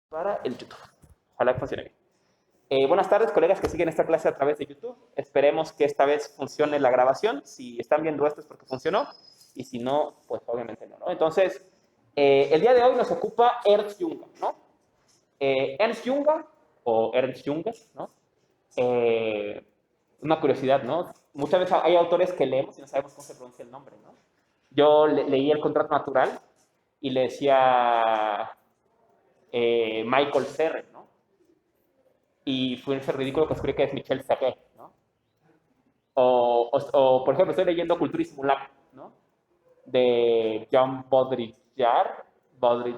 Para el YouTube. Ojalá que funcione bien. Buenas tardes, colegas que siguen esta clase a través de YouTube. Esperemos que esta vez funcione la grabación. Si están viendo esto es porque funcionó. Y si no, pues obviamente no, ¿no? Entonces, el día de hoy nos ocupa Ernst Junger, ¿no? Ernst Junger, o Ernst Junger, ¿no? Eh, una curiosidad, ¿no? Muchas veces hay autores que leemos y no sabemos cómo se pronuncia el nombre, ¿no? Yo leí el contrato natural y le decía Michael Serre, ¿no? Y fue ese ridículo que descubrí que es Michel Serre, ¿no? Por ejemplo, estoy leyendo Cultura y Simulacro, ¿no? De Jean Baudrillard,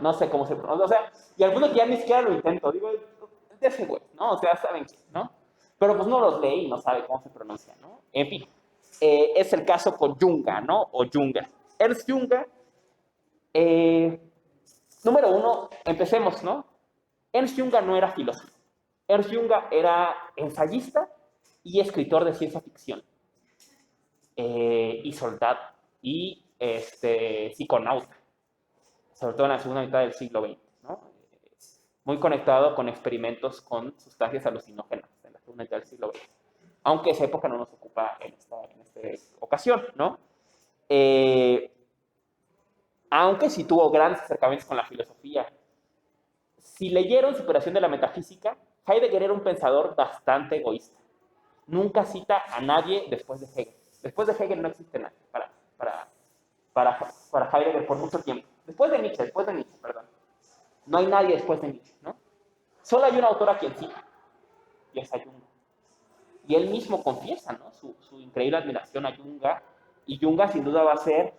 no sé cómo se pronuncia, o sea, y algunos ya ni siquiera lo intento, digo, es de ese güey, ¿no? O sea, saben qué, ¿no? Pero pues no los leí y no sabe cómo se pronuncia, ¿no? En fin, es el caso con Junga, ¿no? O Junger. Ernst Junger, eh, número uno, empecemos, ¿no? Ernst Junger no era filósofo. Ernst Junger era ensayista y escritor de ciencia ficción, y soldado, y psiconauta, sobre todo en la segunda mitad del siglo XX, ¿no? Muy conectado con experimentos con sustancias alucinógenas en la segunda mitad del siglo XX, aunque esa época no nos ocupa en esta ocasión, ¿no? Eh, Aunque sí tuvo grandes acercamientos con la filosofía. Si leyeron Superación de la Metafísica, Heidegger era un pensador bastante egoísta. Nunca cita a nadie después de Hegel. Después de Hegel no existe nadie para, para, para Heidegger por mucho tiempo. Después de Nietzsche, perdón. No hay nadie después de Nietzsche, ¿no? Solo hay un autor a quien cita, y es a Jung. Y él mismo confiesa, ¿no? Su increíble admiración a Jung, y Jung sin duda va a ser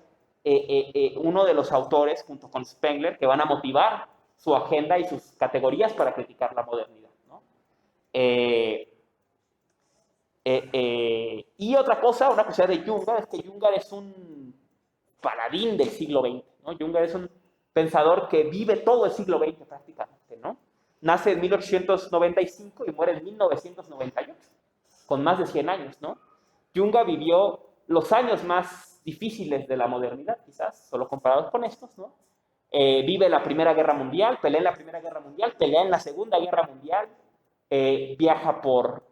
uno de los autores, junto con Spengler, que van a motivar su agenda y sus categorías para criticar la modernidad, ¿no? Y otra cosa, una cosa de Junger, es que Junger es un paladín del siglo XX, ¿no? Junger es un pensador que vive todo el siglo XX prácticamente, ¿no? Nace en 1895 y muere en 1998, con más de 100 años, ¿no? Junger vivió los años más difíciles de la modernidad, quizás, solo comparados con estos, ¿no? Vive la Primera Guerra Mundial, pelea en la Primera Guerra Mundial, pelea en la Segunda Guerra Mundial, viaja por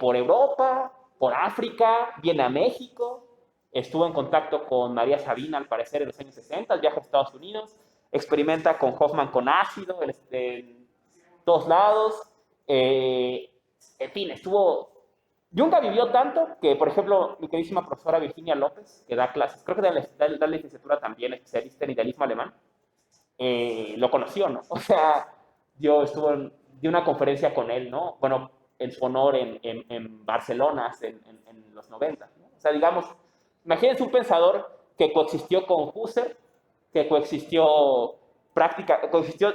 Europa, por África, viene a México, estuvo en contacto con María Sabina, al parecer, en los años 60, viaja a Estados Unidos, experimenta con Hoffman con ácido en todos lados, en fin, estuvo... Junga vivió tanto que, por ejemplo, mi queridísima profesora Virginia López, que da clases, creo que da licenciatura también, especialista en idealismo alemán, lo conoció, ¿no? O sea, di una conferencia con él, ¿no? Bueno, en su honor en Barcelona en los 90, ¿no? O sea, digamos, imagínense un pensador que coexistió con Husserl, que coexistió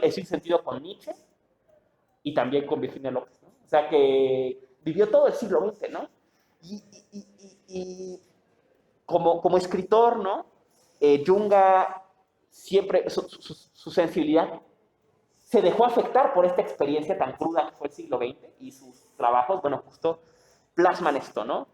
en su sentido con Nietzsche y también con Virginia López, ¿no? O sea, que vivió todo el siglo XX, ¿no? Y, y, y como escritor, ¿no? Junga siempre, su sensibilidad se dejó afectar por esta experiencia tan cruda que fue el siglo XX y sus trabajos, bueno, justo plasman esto, ¿no?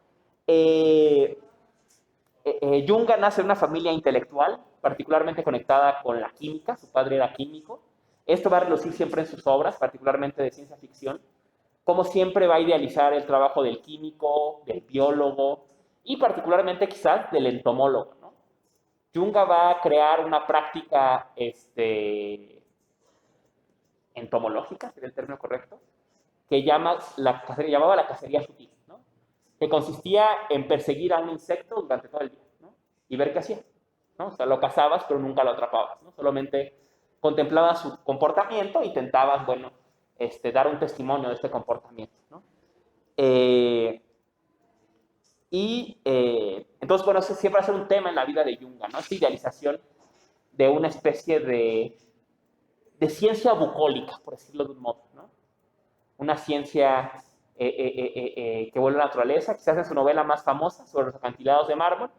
Junga nace en una familia intelectual, particularmente conectada con la química, su padre era químico. Esto va a relucir siempre en sus obras, particularmente de ciencia ficción, como siempre va a idealizar el trabajo del químico, del biólogo y particularmente quizás del entomólogo, ¿no? Junga va a crear una práctica entomológica, sería el término correcto, que llamaba la cacería sutil, ¿no? Que consistía en perseguir a un insecto durante todo el día, ¿no? Y ver qué hacía, ¿no? O sea, lo cazabas, pero nunca lo atrapabas, ¿no? Solamente contemplabas su comportamiento e intentabas, bueno, dar un testimonio de este comportamiento, ¿no? Eh, entonces, bueno, eso siempre va a ser un tema en la vida de Junga, ¿no? Esta idealización de una especie de ciencia bucólica, por decirlo de un modo, ¿no? Una ciencia que vuelve a la naturaleza. Quizás en su novela más famosa, sobre los acantilados de mármol,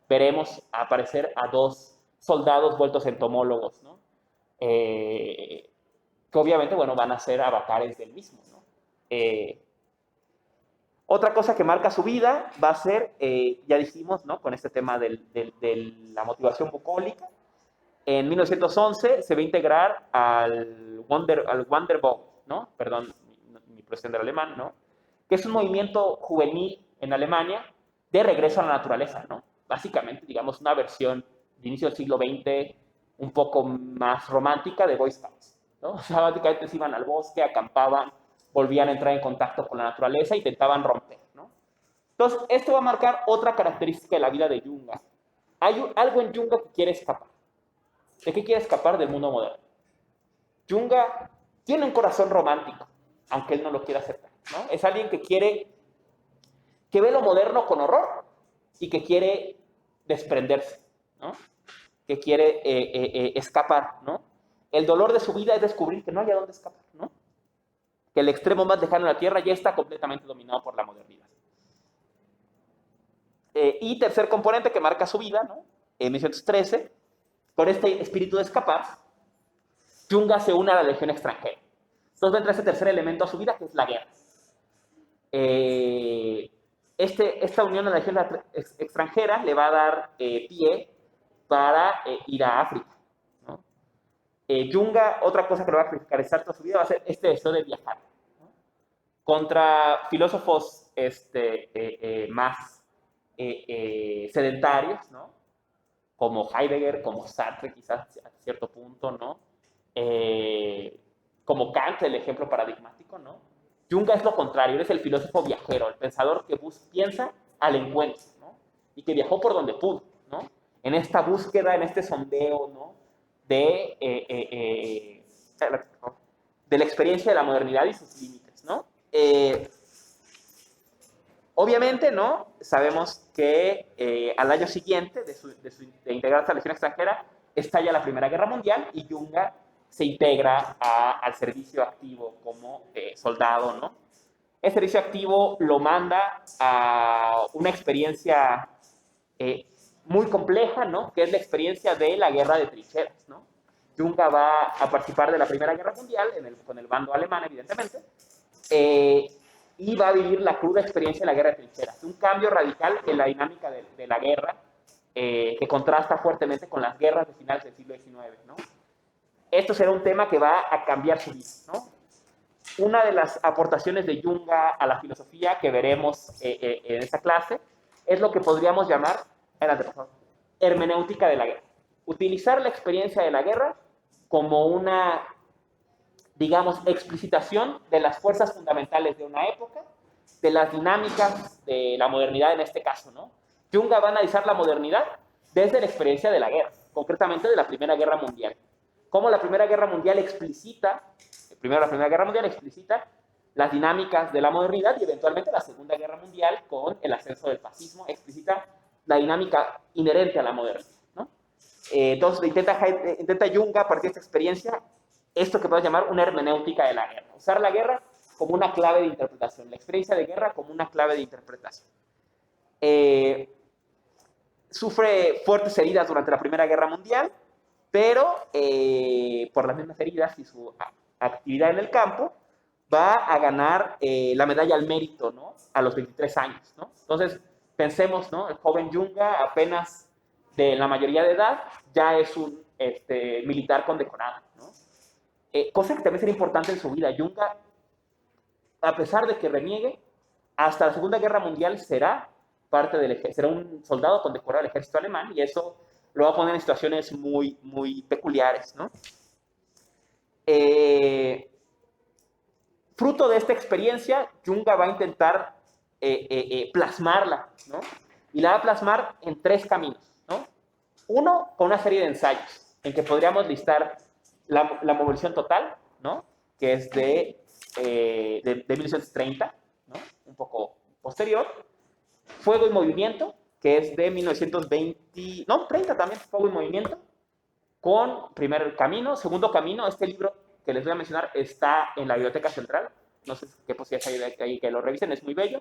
veremos aparecer a dos soldados vueltos entomólogos, ¿no? Que obviamente, bueno, van a ser avatares del mismo, ¿no? Otra cosa que marca su vida va a ser, ya dijimos, ¿no? Con este tema de la motivación bucólica, En 1911 se va a integrar al Wanderball, ¿no? Perdón, mi pronunciación del alemán, ¿no? Que es un movimiento juvenil en Alemania de regreso a la naturaleza, ¿no? Básicamente, digamos, una versión de inicio del siglo XX un poco más romántica de Boy Scouts, ¿no? O sea, básicamente se iban al bosque, acampaban, volvían a entrar en contacto con la naturaleza e intentaban romper, ¿no? Entonces, esto va a marcar otra característica de la vida de Junga. Hay algo en Junga que quiere escapar. ¿De qué quiere escapar? Del mundo moderno. Junga tiene un corazón romántico, aunque él no lo quiera aceptar, ¿no? Es alguien que ve lo moderno con horror y que quiere desprenderse, ¿no? Que quiere escapar, ¿no? El dolor de su vida es descubrir que no hay a dónde escapar, ¿no? Que el extremo más lejano de la Tierra ya está completamente dominado por la modernidad. Y tercer componente que marca su vida, ¿no? En 1913, con este espíritu de escapar, Junga se une a la legión extranjera. Entonces entra ese tercer elemento a su vida, que es la guerra. Esta unión a la legión extranjera le va a dar pie para ir a África, ¿no? Junga, otra cosa que lo va a caracterizar toda su vida va a ser este deseo de viajar, ¿no? Contra filósofos más sedentarios, ¿no? Como Heidegger, como Sartre, quizás a cierto punto, ¿no? Como Kant, el ejemplo paradigmático, ¿no? Junga es lo contrario, él es el filósofo viajero, el pensador que piensa al encuentro, ¿no? Y que viajó por donde pudo, ¿no? En esta búsqueda, en este sondeo, ¿no? De la experiencia de la modernidad y sus límites, ¿no? Obviamente, ¿no? Sabemos que al año siguiente de integrarse a la Legión extranjera, estalla la Primera Guerra Mundial y Junga se integra al servicio activo como soldado, ¿no? El servicio activo lo manda a una experiencia muy compleja, ¿no? Que es la experiencia de la guerra de trincheras, ¿no? Junga va a participar de la Primera Guerra Mundial con el bando alemán, evidentemente, y va a vivir la cruda experiencia de la guerra de trincheras. Un cambio radical en la dinámica de la guerra que contrasta fuertemente con las guerras de finales del siglo XIX, ¿no? Esto será un tema que va a cambiar su vida, ¿no? Una de las aportaciones de Junga a la filosofía que veremos en esta clase es lo que podríamos llamar hermenéutica de la guerra. Utilizar la experiencia de la guerra como una, digamos, explicitación de las fuerzas fundamentales de una época, de las dinámicas de la modernidad en este caso, ¿no? Junga va a analizar la modernidad desde la experiencia de la guerra, concretamente de la Primera Guerra Mundial. Cómo la Primera Guerra Mundial explicita, primero la Primera Guerra Mundial explicita las dinámicas de la modernidad y eventualmente la Segunda Guerra Mundial con el ascenso del fascismo explicita la dinámica inherente a la modernidad, ¿no? Entonces intenta Junga a partir de esta experiencia esto que podemos llamar una hermenéutica de la guerra, usar la guerra como una clave de interpretación, la experiencia de guerra como una clave de interpretación. Sufre fuertes heridas durante la Primera Guerra Mundial, pero por las mismas heridas y su actividad en el campo, va a ganar la medalla al mérito, ¿no? A los 23 años, ¿no? Entonces, pensemos, ¿no? El joven Junga, apenas de la mayoría de edad, ya es un militar condecorado, ¿no? Cosa que también será importante en su vida. Junga, a pesar de que reniegue, hasta la Segunda Guerra Mundial será parte del ejército, será un soldado condecorado del ejército alemán, y eso lo va a poner en situaciones muy, muy peculiares, ¿no? Fruto de esta experiencia, Junga va a intentar plasmarla, ¿no? Y la va a plasmar en tres caminos, ¿no? Uno, con una serie de ensayos, en que podríamos listar la movilización total, ¿no? Que es de 1930, ¿no? Un poco posterior. Fuego y movimiento, que es de 1920, no, 30 también, Fuego y movimiento, con primer camino. Segundo camino, este libro que les voy a mencionar está en la Biblioteca Central, no sé qué posibilidad hay ahí que lo revisen, es muy bello,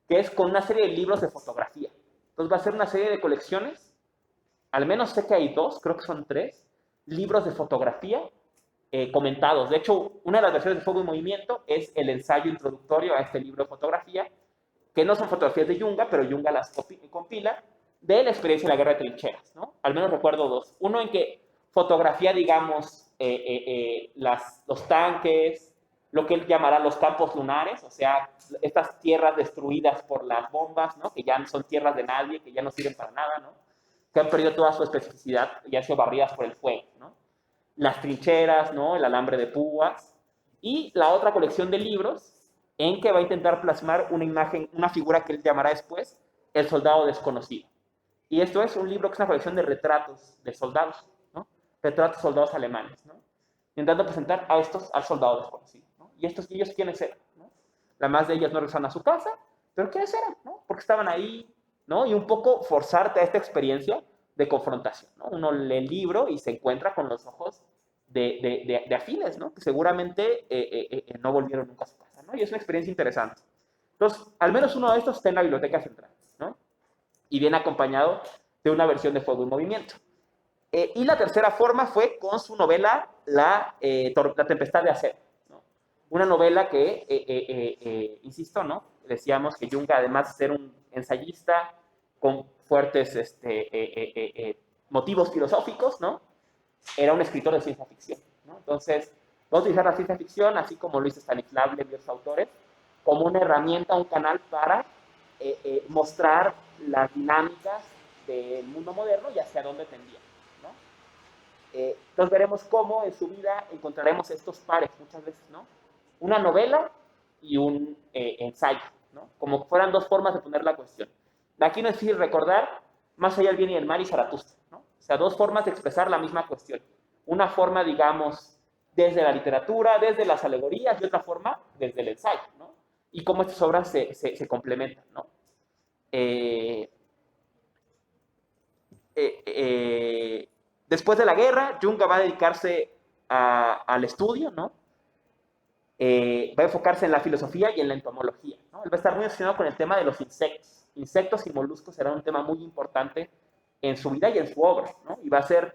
que es con una serie de libros de fotografía. Entonces va a ser una serie de colecciones, al menos sé que hay dos, creo que son tres, libros de fotografía comentados. De hecho, una de las versiones de Fuego y Movimiento es el ensayo introductorio a este libro de fotografía, que no son fotografías de Junga, pero Junga las compila, de la experiencia de la guerra de trincheras, ¿no? Al menos recuerdo dos. Uno en que fotografía, digamos, los tanques, lo que él llamará los campos lunares, o sea, estas tierras destruidas por las bombas, ¿no? Que ya son tierras de nadie, que ya no sirven para nada, ¿no? Que han perdido toda su especificidad y han sido barridas por el fuego, ¿no? Las trincheras, ¿no? El alambre de púas, y la otra colección de libros en que va a intentar plasmar una imagen, una figura que él llamará después el soldado desconocido. Y esto es un libro que es una colección de retratos de soldados, ¿no? Retratos de soldados alemanes, ¿no? Intentando presentar a estos al soldado desconocido, ¿no? Y estos niños, ¿quiénes eran? ¿No? La más de ellas no regresaron a su casa, pero ¿quiénes eran? ¿No? Porque estaban ahí, ¿no? Y un poco forzarte a esta experiencia de confrontación, ¿no? Uno lee el libro y se encuentra con los ojos de afiles, ¿no? Que seguramente no volvieron nunca a su casa, ¿no? Y es una experiencia interesante. Entonces, al menos uno de estos está en la biblioteca central, ¿no? Y viene acompañado de una versión de Fuego y Movimiento. Y la tercera forma fue con su novela La Tempestad de Acero, ¿no? Una novela que, insisto, ¿no? Decíamos que Jung, además de ser un ensayista con fuertes motivos filosóficos, ¿no? Era un escritor de ciencia ficción, ¿no? Entonces, vamos a utilizar la ciencia ficción, así como lo hizo Stanislav Lem y otros autores, como una herramienta, un canal para mostrar las dinámicas del mundo moderno y hacia dónde tendía, ¿no? Entonces veremos cómo en su vida encontraremos estos pares muchas veces, ¿no? Una novela y un ensayo, ¿no? Como fueran dos formas de poner la cuestión. Aquí no es difícil recordar Más allá del bien y el mal y Zaratustra, ¿no? O sea, dos formas de expresar la misma cuestión. Una forma, digamos, desde la literatura, desde las alegorías, y otra forma desde el ensayo, ¿no? Y cómo estas obras se complementan, ¿no? Después de la guerra, Jung va a dedicarse al estudio, ¿no? Va a enfocarse en la filosofía y en la entomología, ¿no? Él va a estar muy relacionado con el tema de los insectos. Insectos y moluscos será un tema muy importante en su vida y en su obra, ¿no? Y va a ser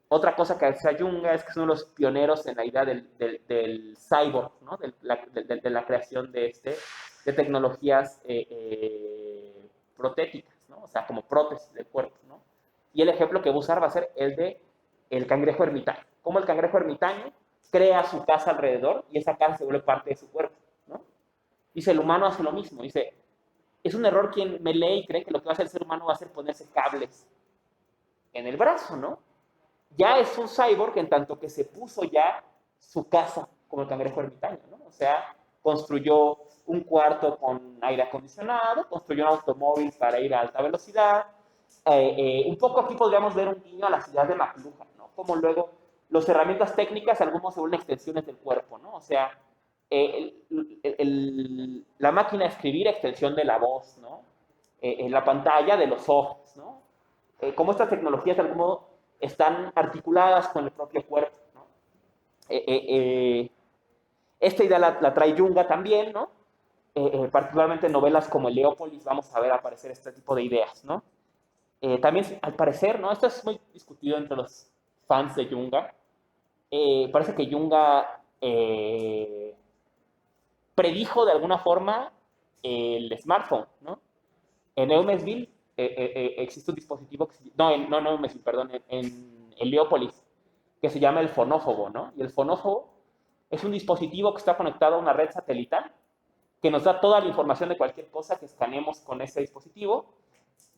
otra cosa que hace Jung es que es uno de los pioneros en la idea del cyborg, ¿no? De la creación de tecnologías protéticas, ¿no? O sea, como prótesis del cuerpo, ¿no? Y el ejemplo que va a usar va a ser el de el cangrejo ermitaño. Cómo el cangrejo ermitaño crea su casa alrededor y esa casa se vuelve parte de su cuerpo, ¿no? Dice, el humano hace lo mismo. Dice, es un error quien me lee y cree que lo que va a hacer el ser humano va a ser ponerse cables en el brazo, ¿no? Ya es un cyborg en tanto que se puso ya su casa como el cangrejo ermitaño, ¿no? O sea, construyó un cuarto con aire acondicionado, construyó un automóvil para ir a alta velocidad. Un poco aquí podríamos ver un guiño a la ciudad de McLuhan, ¿no? Como luego las herramientas técnicas, algunos se vuelven extensiones del cuerpo, ¿no? O sea, la máquina de escribir, extensión de la voz, ¿no? En la pantalla de los ojos, ¿no? Como estas tecnologías de algún modo están articuladas con el propio cuerpo, ¿no? Esta idea la trae Junga también, ¿no? Particularmente en novelas como Heliópolis vamos a ver aparecer este tipo de ideas, ¿no? También, al parecer, ¿no? Esto es muy discutido entre los fans de Junga. Parece que Junga predijo de alguna forma el smartphone, ¿no? En Eumesville existe un dispositivo, no en Eumesville, perdón, en Heliópolis, que se llama el fonófobo, ¿no? Y el fonófobo es un dispositivo que está conectado a una red satelital que nos da toda la información de cualquier cosa que escaneemos con ese dispositivo,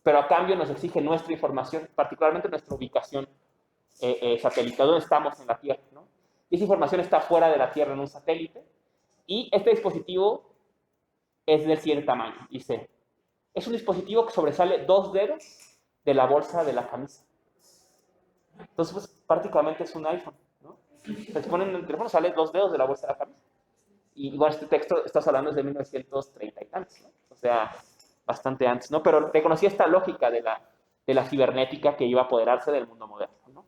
pero a cambio nos exige nuestra información, particularmente nuestra ubicación satelital, donde estamos en la Tierra, ¿no? Y esa información está fuera de la Tierra en un satélite, y este dispositivo es del siguiente tamaño, dice, es un dispositivo que sobresale 2 dedos de la bolsa de la camisa. Entonces, pues, prácticamente es un iPhone, ¿no? Se ponen en el teléfono, sale 2 dedos de la bolsa de la camisa. Y igual este texto, estás hablando desde 1930 y tantos, ¿no? O sea, bastante antes, ¿no? Pero reconocía esta lógica de la cibernética que iba a apoderarse del mundo moderno, ¿no?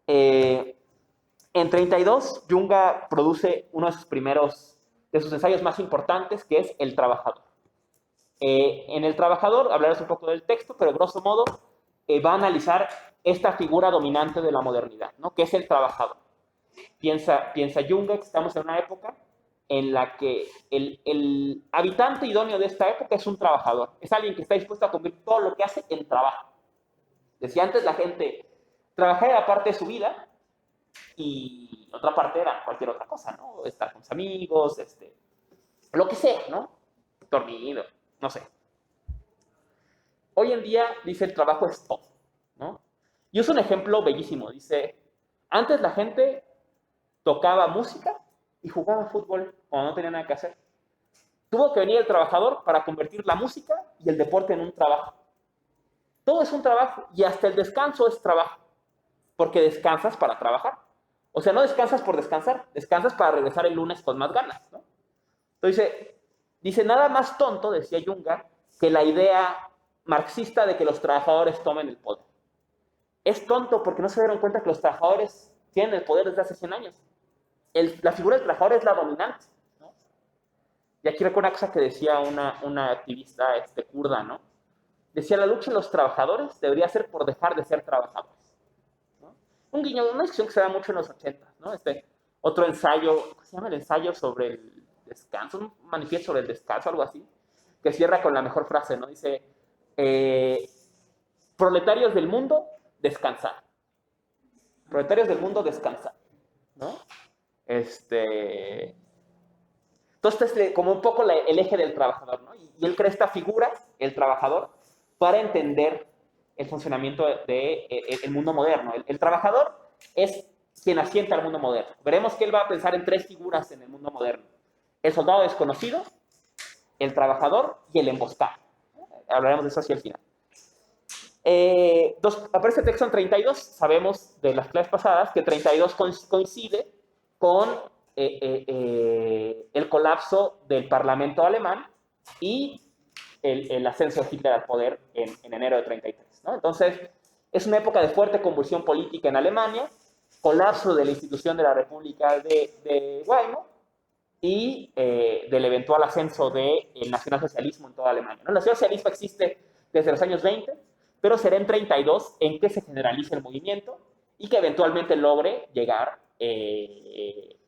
En 32, Junga produce uno de sus ensayos más importantes, que es El Trabajador. En El Trabajador, hablaremos un poco del texto, pero grosso modo va a analizar esta figura dominante de la modernidad, ¿no? Que es el trabajador. Piensa Junga que estamos en una época en la que el habitante idóneo de esta época es un trabajador. Es alguien que está dispuesto a convertir todo lo que hace en trabajo. Decía antes, la gente Trabajar era parte de su vida y otra parte era cualquier otra cosa, ¿no? Estar con sus amigos, lo que sea, ¿no? Dormido, no sé. Hoy en día, dice, el trabajo es todo, ¿no? Y es un ejemplo bellísimo. Dice, antes la gente tocaba música y jugaba fútbol cuando no tenía nada que hacer. Tuvo que venir el trabajador para convertir la música y el deporte en un trabajo. Todo es un trabajo y hasta el descanso es trabajo, porque descansas para trabajar. O sea, no descansas por descansar, descansas para regresar el lunes con más ganas, ¿no? Entonces, dice, nada más tonto, decía Junga, que la idea marxista de que los trabajadores tomen el poder. Es tonto porque no se dieron cuenta que los trabajadores tienen el poder desde hace 100 años. La figura del trabajador es la dominante, ¿no? Y aquí recuerdo una cosa que decía una activista kurda, ¿no? Decía, la lucha de los trabajadores debería ser por dejar de ser trabajadores, ¿no? Un guiño, una discusión que se da mucho en los 80, ¿no? Otro ensayo, ¿cómo se llama? El ensayo sobre el descanso, un manifiesto sobre el descanso, algo así, que cierra con la mejor frase, ¿no? Dice, proletarios del mundo, descansar. Proletarios del mundo, descansar, ¿no? Entonces, es como un poco el eje del trabajador, ¿no? Y él crea esta figura, el trabajador, para entender el funcionamiento del mundo moderno. El trabajador es quien asienta al mundo moderno. Veremos que él va a pensar en 3 figuras en el mundo moderno. El soldado desconocido, el trabajador y el emboscado. Hablaremos de eso hacia el final. Aparece el texto en 32. Sabemos de las clases pasadas que 32 coincide con el colapso del Parlamento alemán y el ascenso de Hitler al poder en enero de 33, ¿no? Entonces, es una época de fuerte convulsión política en Alemania, colapso de la institución de la República de Weimar y del eventual ascenso del nacionalsocialismo en toda Alemania, ¿no? El nacionalsocialismo existe desde los años 20, pero será en 32 en que se generalice el movimiento y que eventualmente logre llegar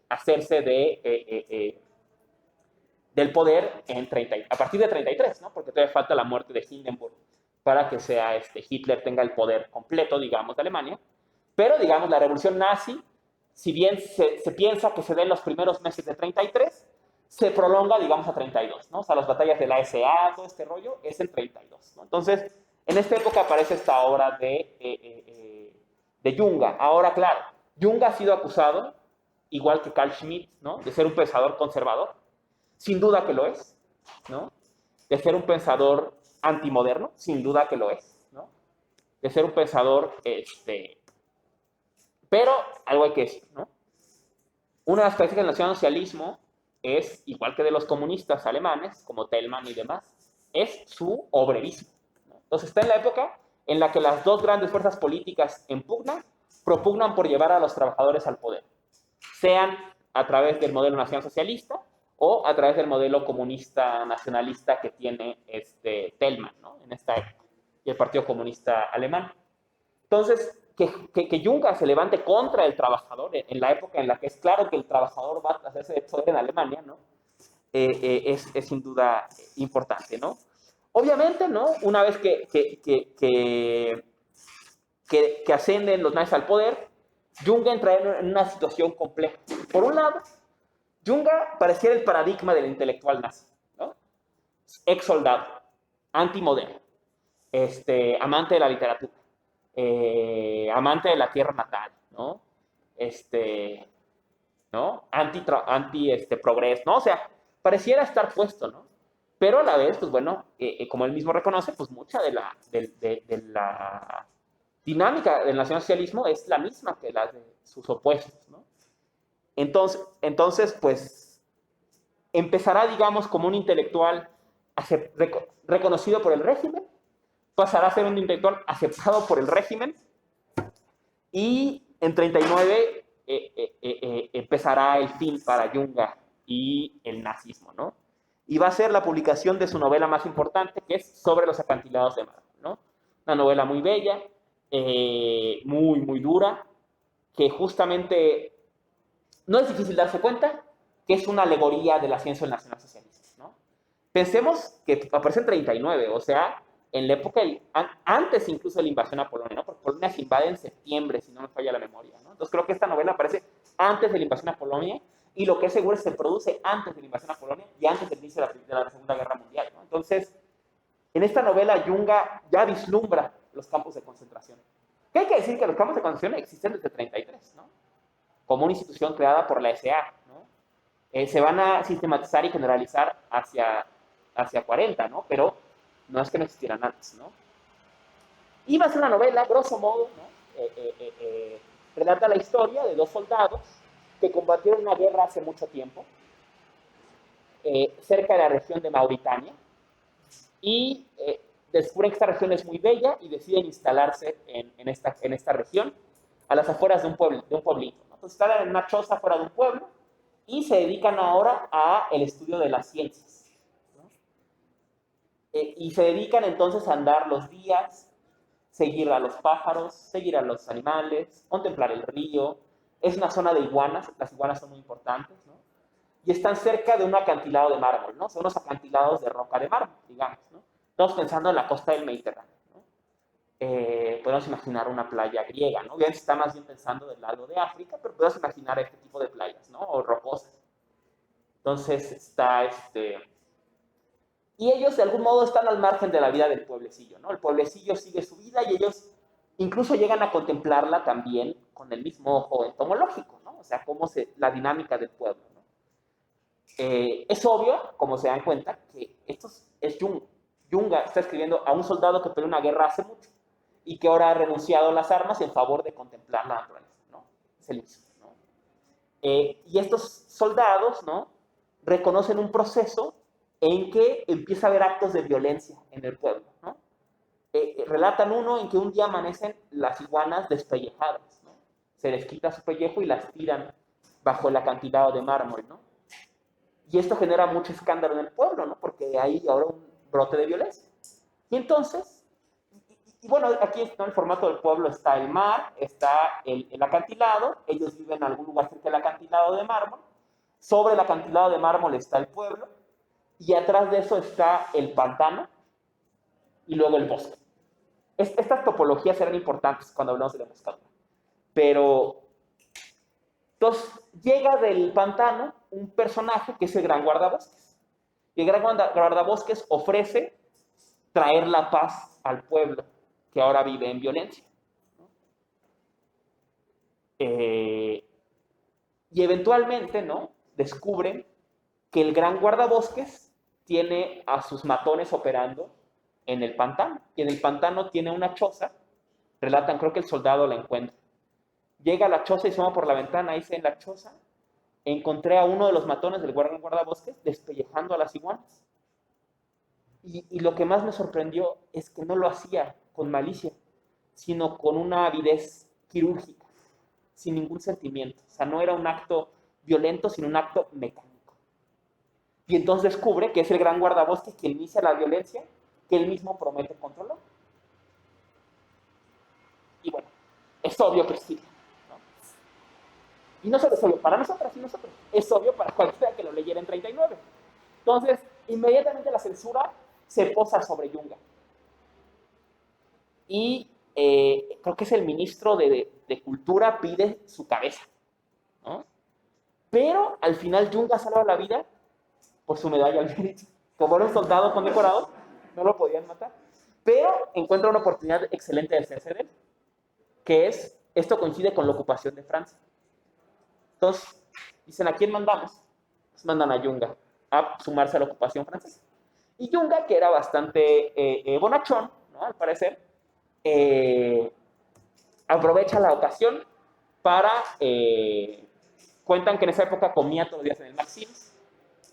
a hacerse del poder a partir de 33, ¿no? Porque todavía falta la muerte de Hindenburg para que sea Hitler tenga el poder completo, digamos, de Alemania. Pero, digamos, la revolución nazi, si bien se piensa que se da en los primeros meses de 33, se prolonga, digamos, a 32, ¿no? O sea, las batallas de la SA, todo este rollo, es en 32, ¿no? Entonces, en esta época aparece esta obra de Junga. Ahora, claro, Junga ha sido acusado, igual que Carl Schmitt, ¿no? De ser un pensador conservador. Sin duda que lo es, ¿no? De ser un pensador antimoderno, sin duda que lo es, ¿no? De ser un pensador, pero algo hay que decir, ¿no? Una de las características del nacionalsocialismo es, igual que de los comunistas alemanes, como Thälmann y demás, es su obrerismo, ¿no? Entonces está en la época en la que las 2 grandes fuerzas políticas propugnan por llevar a los trabajadores al poder, sean a través del modelo nacionalsocialista o a través del modelo comunista nacionalista que tiene Thälmann, ¿no? En esta época, y el Partido Comunista Alemán. Entonces, que Juncker se levante contra el trabajador en la época en la que es claro que el trabajador va a hacerse de poder en Alemania, ¿no? Es sin duda importante, ¿no? Obviamente, ¿no? Una vez que ascienden los nazis al poder, Juncker entra en una situación compleja. Por un lado, Junga pareciera el paradigma del intelectual nazi, ¿no? Ex soldado, antimoderno, amante de la literatura, amante de la tierra natal, ¿no? ¿No? Progreso, ¿no? O sea, pareciera estar puesto, ¿no? Pero a la vez, pues bueno, como él mismo reconoce, pues mucha de la dinámica del nacionalsocialismo es la misma que la de sus opuestos, ¿no? Entonces, pues, empezará, digamos, como un intelectual reconocido por el régimen, pasará a ser un intelectual aceptado por el régimen, y en 39 empezará el fin para Junga y el nazismo, ¿no? Y va a ser la publicación de su novela más importante, que es Sobre los acantilados de Mármol, ¿no? Una novela muy bella, muy, muy dura, que justamente no es difícil darse cuenta que es una alegoría de la ciencia del nacionalsocialismo, ¿no? Pensemos que aparece en 39, o sea, en la época, antes incluso de la invasión a Polonia, ¿no? Porque Polonia se invade en septiembre, si no me falla la memoria, ¿no? Entonces creo que esta novela aparece antes de la invasión a Polonia, y lo que es seguro es que se produce antes de la invasión a Polonia y antes del inicio de la Segunda Guerra Mundial, ¿no? Entonces, en esta novela, Junga ya vislumbra los campos de concentración. ¿Qué hay que decir? Que los campos de concentración existen desde el 33, ¿no? Como una institución creada por la SA, ¿no? Se van a sistematizar y generalizar hacia 40, ¿no? Pero no es que no existieran antes, ¿no? Y va a ser una novela, grosso modo, ¿no? Relata la historia de dos soldados que combatieron una guerra hace mucho tiempo, cerca de la región de Mauritania, y descubren que esta región es muy bella y deciden instalarse en esta región, a las afueras de un pueblito, ¿no? Entonces están en una choza fuera de un pueblo y se dedican ahora al estudio de las ciencias, ¿no? Y se dedican entonces a andar los días, seguir a los pájaros, seguir a los animales, contemplar el río. Es una zona de iguanas, las iguanas son muy importantes, ¿no? Y están cerca de un acantilado de mármol, ¿no? Son unos acantilados de roca de mármol, digamos, ¿no? Estamos pensando en la costa del Mediterráneo, ¿no? Podemos imaginar una playa griega, ¿no? Bien, está más bien pensando del lado de África, pero podemos imaginar este tipo de playas, ¿no? O rocosas. Entonces y ellos de algún modo están al margen de la vida del pueblecillo, ¿no? El pueblecillo sigue su vida y ellos incluso llegan a contemplarla también con el mismo ojo entomológico, ¿no? O sea, la dinámica del pueblo, ¿no? Es obvio, como se dan cuenta, que esto es Jung. Junga está escribiendo a un soldado que peleó una guerra hace mucho y que ahora ha renunciado a las armas en favor de contemplar la naturaleza, ¿no? Es el mismo, ¿no? Y estos soldados, ¿no? Reconocen un proceso en que empieza a haber actos de violencia en el pueblo, ¿no? Relatan uno en que un día amanecen las iguanas despellejadas, ¿no? Se les quita su pellejo y las tiran bajo el acantilado de mármol, ¿no? Y esto genera mucho escándalo en el pueblo, ¿no? Porque hay ahora un brote de violencia. Y entonces, bueno, aquí en el formato del pueblo está el mar, está el acantilado, ellos viven en algún lugar cerca del acantilado de mármol, sobre el acantilado de mármol está el pueblo, y atrás de eso está el pantano, y luego el bosque. Estas topologías eran importantes cuando hablamos de la emboscadura. Pero, entonces, llega del pantano un personaje que es el gran guardabosques. Y el gran guardabosques ofrece traer la paz al pueblo que ahora vive en violencia. Y eventualmente, ¿no? Descubren que el gran guardabosques tiene a sus matones operando en el pantano. Y en el pantano tiene una choza. Relatan, creo que el soldado la encuentra. Llega a la choza y se asoma por la ventana. Dice, en la choza encontré a uno de los matones del guardabosques despellejando a las iguanas. Y lo que más me sorprendió es que no lo hacía con malicia, sino con una avidez quirúrgica, sin ningún sentimiento. O sea, no era un acto violento, sino un acto mecánico. Y entonces descubre que es el gran guardabosques quien inicia la violencia que él mismo promete controlar. Y bueno, es obvio que sí, ¿no? Y no solo es obvio para nosotras y nosotros, es obvio para cualquiera que lo leyera en 39. Entonces, inmediatamente la censura se posa sobre Junga. Y creo que es el ministro de Cultura pide su cabeza, ¿no? Pero al final Junga salva la vida por su medalla al mérito. Como era un soldado condecorado, no lo podían matar. Pero encuentra una oportunidad excelente de hacerse de él, que es, esto coincide con la ocupación de Francia. Entonces, dicen, ¿a quién mandamos? Pues mandan a Junga a sumarse a la ocupación francesa. Y Junga, que era bastante bonachón, ¿no? Al parecer, aprovecha la ocasión para, cuentan que en esa época comía todos los días en el Maxims,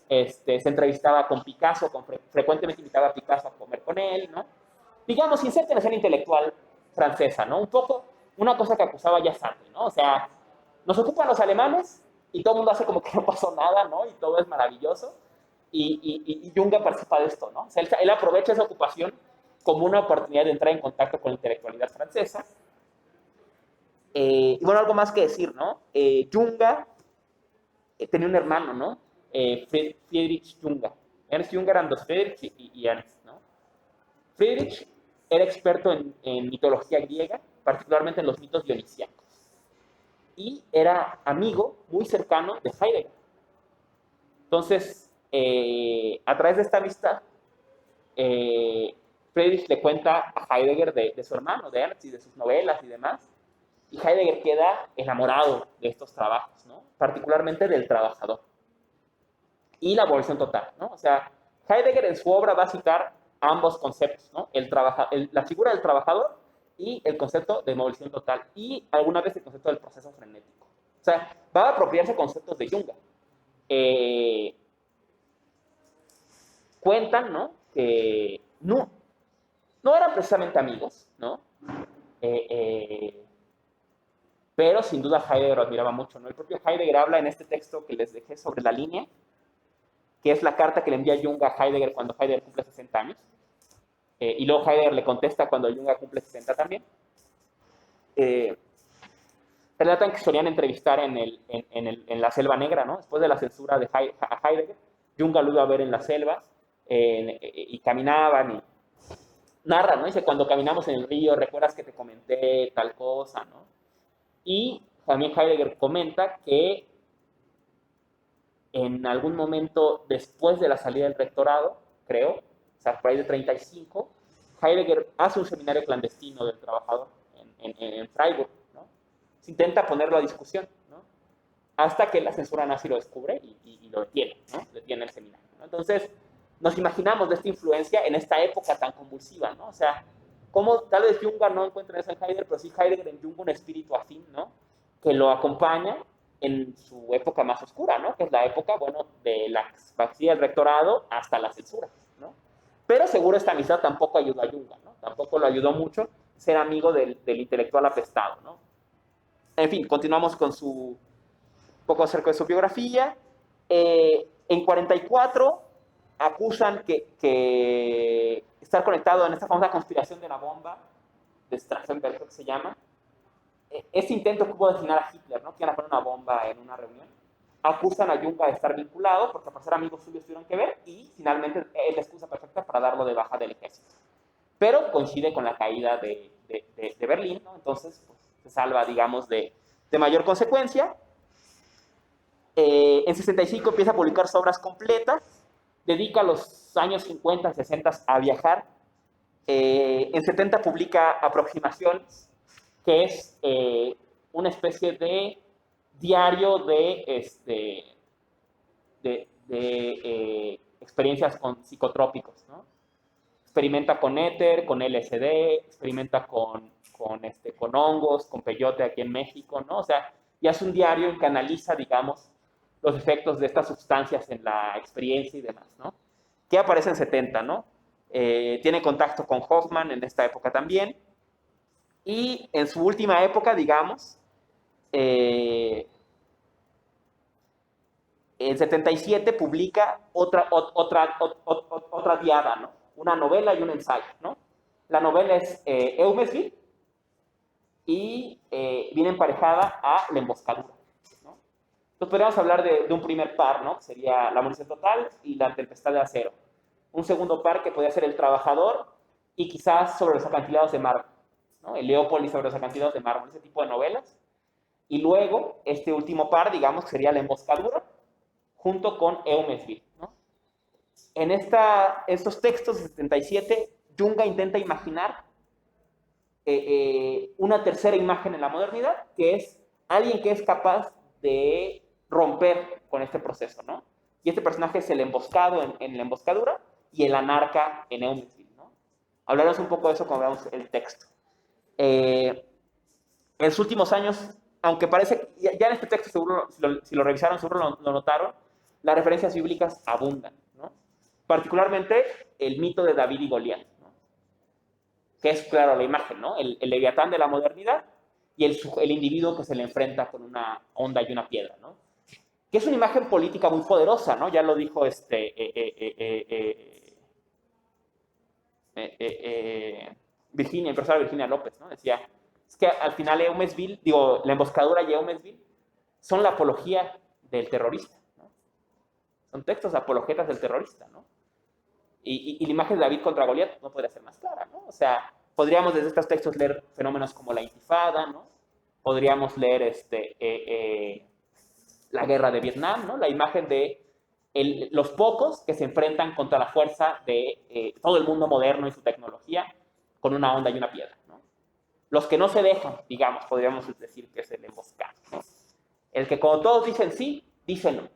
se entrevistaba con Picasso, frecuentemente invitaba a Picasso a comer con él, ¿no? Digamos, inserta en la escena intelectual francesa, ¿no? Un poco, una cosa que acusaba ya Sartre, ¿no? O sea, nos ocupan los alemanes y todo el mundo hace como que no pasó nada, ¿no? Y todo es maravilloso. Y Junga participa de esto, ¿no? O sea, él aprovecha esa ocupación como una oportunidad de entrar en contacto con la intelectualidad francesa. Y bueno, algo más que decir, ¿no? Junga tenía un hermano, ¿no? Friedrich Junga. Ernst Junga eran dos Friedrich y Ernst, ¿no? Friedrich era experto en mitología griega, particularmente en los mitos dionisíacos. Y era amigo muy cercano de Heidegger. Entonces, a través de esta amistad, Friedrich le cuenta a Heidegger de su hermano, de Ernst, y de sus novelas y demás. Y Heidegger queda enamorado de estos trabajos, ¿no? Particularmente del trabajador. Y la abolición total, ¿no? O sea, Heidegger en su obra va a citar ambos conceptos, ¿no? La figura del trabajador y el concepto de abolición total. Y alguna vez el concepto del proceso frenético. O sea, va a apropiarse conceptos de Jung. Cuentan, ¿no? Que no eran precisamente amigos, ¿no? Pero sin duda Heidegger lo admiraba mucho, ¿no? El propio Heidegger habla en este texto que les dejé sobre la línea, que es la carta que le envía Jung a Heidegger cuando Heidegger cumple 60 años. Y luego Heidegger le contesta cuando Jung cumple 60 también. Relatan que solían entrevistar en la Selva Negra, ¿no? Después de la censura de Heidegger, Jung lo iba a ver en la selva y caminaban y narran, ¿no? Dice, cuando caminamos en el río, ¿recuerdas que te comenté tal cosa, no? Y también Heidegger comenta que en algún momento después de la salida del rectorado, creo, o sea, por ahí de 35, Heidegger hace un seminario clandestino del trabajador en Freiburg, ¿no? Se intenta ponerlo a discusión, ¿no? Hasta que la censura nazi lo descubre y lo detiene, ¿no? Detiene el seminario, ¿no? Entonces, nos imaginamos de esta influencia en esta época tan convulsiva, ¿no? O sea, cómo tal vez Jung no encuentra eso en Heidegger, pero sí Heidegger en Jung un espíritu afín, ¿no? Que lo acompaña en su época más oscura, ¿no? Que es la época, bueno, de la vacía del rectorado hasta la censura, ¿no? Pero seguro esta amistad tampoco ayudó a Jung, ¿no? Tampoco lo ayudó mucho ser amigo del intelectual apestado, ¿no? En fin, continuamos con un poco acerca de su biografía. En 44 acusan que estar conectado en esta famosa conspiración de la bomba de Strassenberg, creo que se llama. Ese intento que hubo de asesinar a Hitler, ¿no? Que iban a poner una bomba en una reunión. Acusan a Jung de estar vinculado porque por ser amigos suyos tuvieron que ver y finalmente es la excusa perfecta para darlo de baja del ejército. Pero coincide con la caída de Berlín, ¿no? Entonces pues, se salva, digamos, de mayor consecuencia. En 65 empieza a publicar sus obras completas, dedica los años 50, 60 a viajar. En 70 publica Aproximaciones, que es una especie de diario de experiencias con psicotrópicos, ¿no? Experimenta con éter, con LSD, experimenta con hongos, con peyote aquí en México, ¿no? O sea, y hace un diario en que analiza, digamos, los efectos de estas sustancias en la experiencia y demás, ¿no? Que aparece en 70, ¿no? Tiene contacto con Hoffman en esta época también. Y en su última época, digamos, en 77 publica otra diada, ¿no? Una novela y un ensayo, ¿no? La novela es Eumesville y viene emparejada a La emboscadura, ¿no? Entonces podríamos hablar de un primer par, ¿no? Que sería La abolición total y La tempestad de acero. Un segundo par que podría ser El trabajador y quizás Sobre los acantilados de mármol, ¿no? El Leópolis sobre los acantilados de mármol, ese tipo de novelas. Y luego, este último par, digamos, que sería La emboscadura, junto con Eumesville, ¿no? En estos textos de 77, Jung intenta imaginar una tercera imagen en la modernidad, que es alguien que es capaz de romper con este proceso, ¿no? Y este personaje es el emboscado en La emboscadura y el anarca en Eumesville, ¿no? Hablaremos un poco de eso cuando veamos el texto. En los últimos años, aunque parece, ya en este texto seguro, si lo revisaron, seguro lo notaron, las referencias bíblicas abundan, ¿no? Particularmente el mito de David y Goliat, ¿no? Que es, claro, la imagen, ¿no? El leviatán de la modernidad y el individuo que se le enfrenta con una onda y una piedra, ¿no? Que es una imagen política muy poderosa, ¿no? Ya lo dijo Virginia, el profesor Virginia López, ¿no? Decía, es que al final Eumesville, la emboscadura y Eumesville son la apología del terrorista, ¿no? Son textos apologetas del terrorista, ¿no? Y la imagen de David contra Goliat no podría ser más clara, ¿no? O sea, podríamos desde estos textos leer fenómenos como la intifada, ¿no? Podríamos leer la guerra de Vietnam, ¿no? La imagen de los pocos que se enfrentan contra la fuerza de todo el mundo moderno y su tecnología con una onda y una piedra, ¿no? Los que no se dejan, digamos, podríamos decir que es el emboscado, ¿no? El que cuando todos dicen sí, dice no.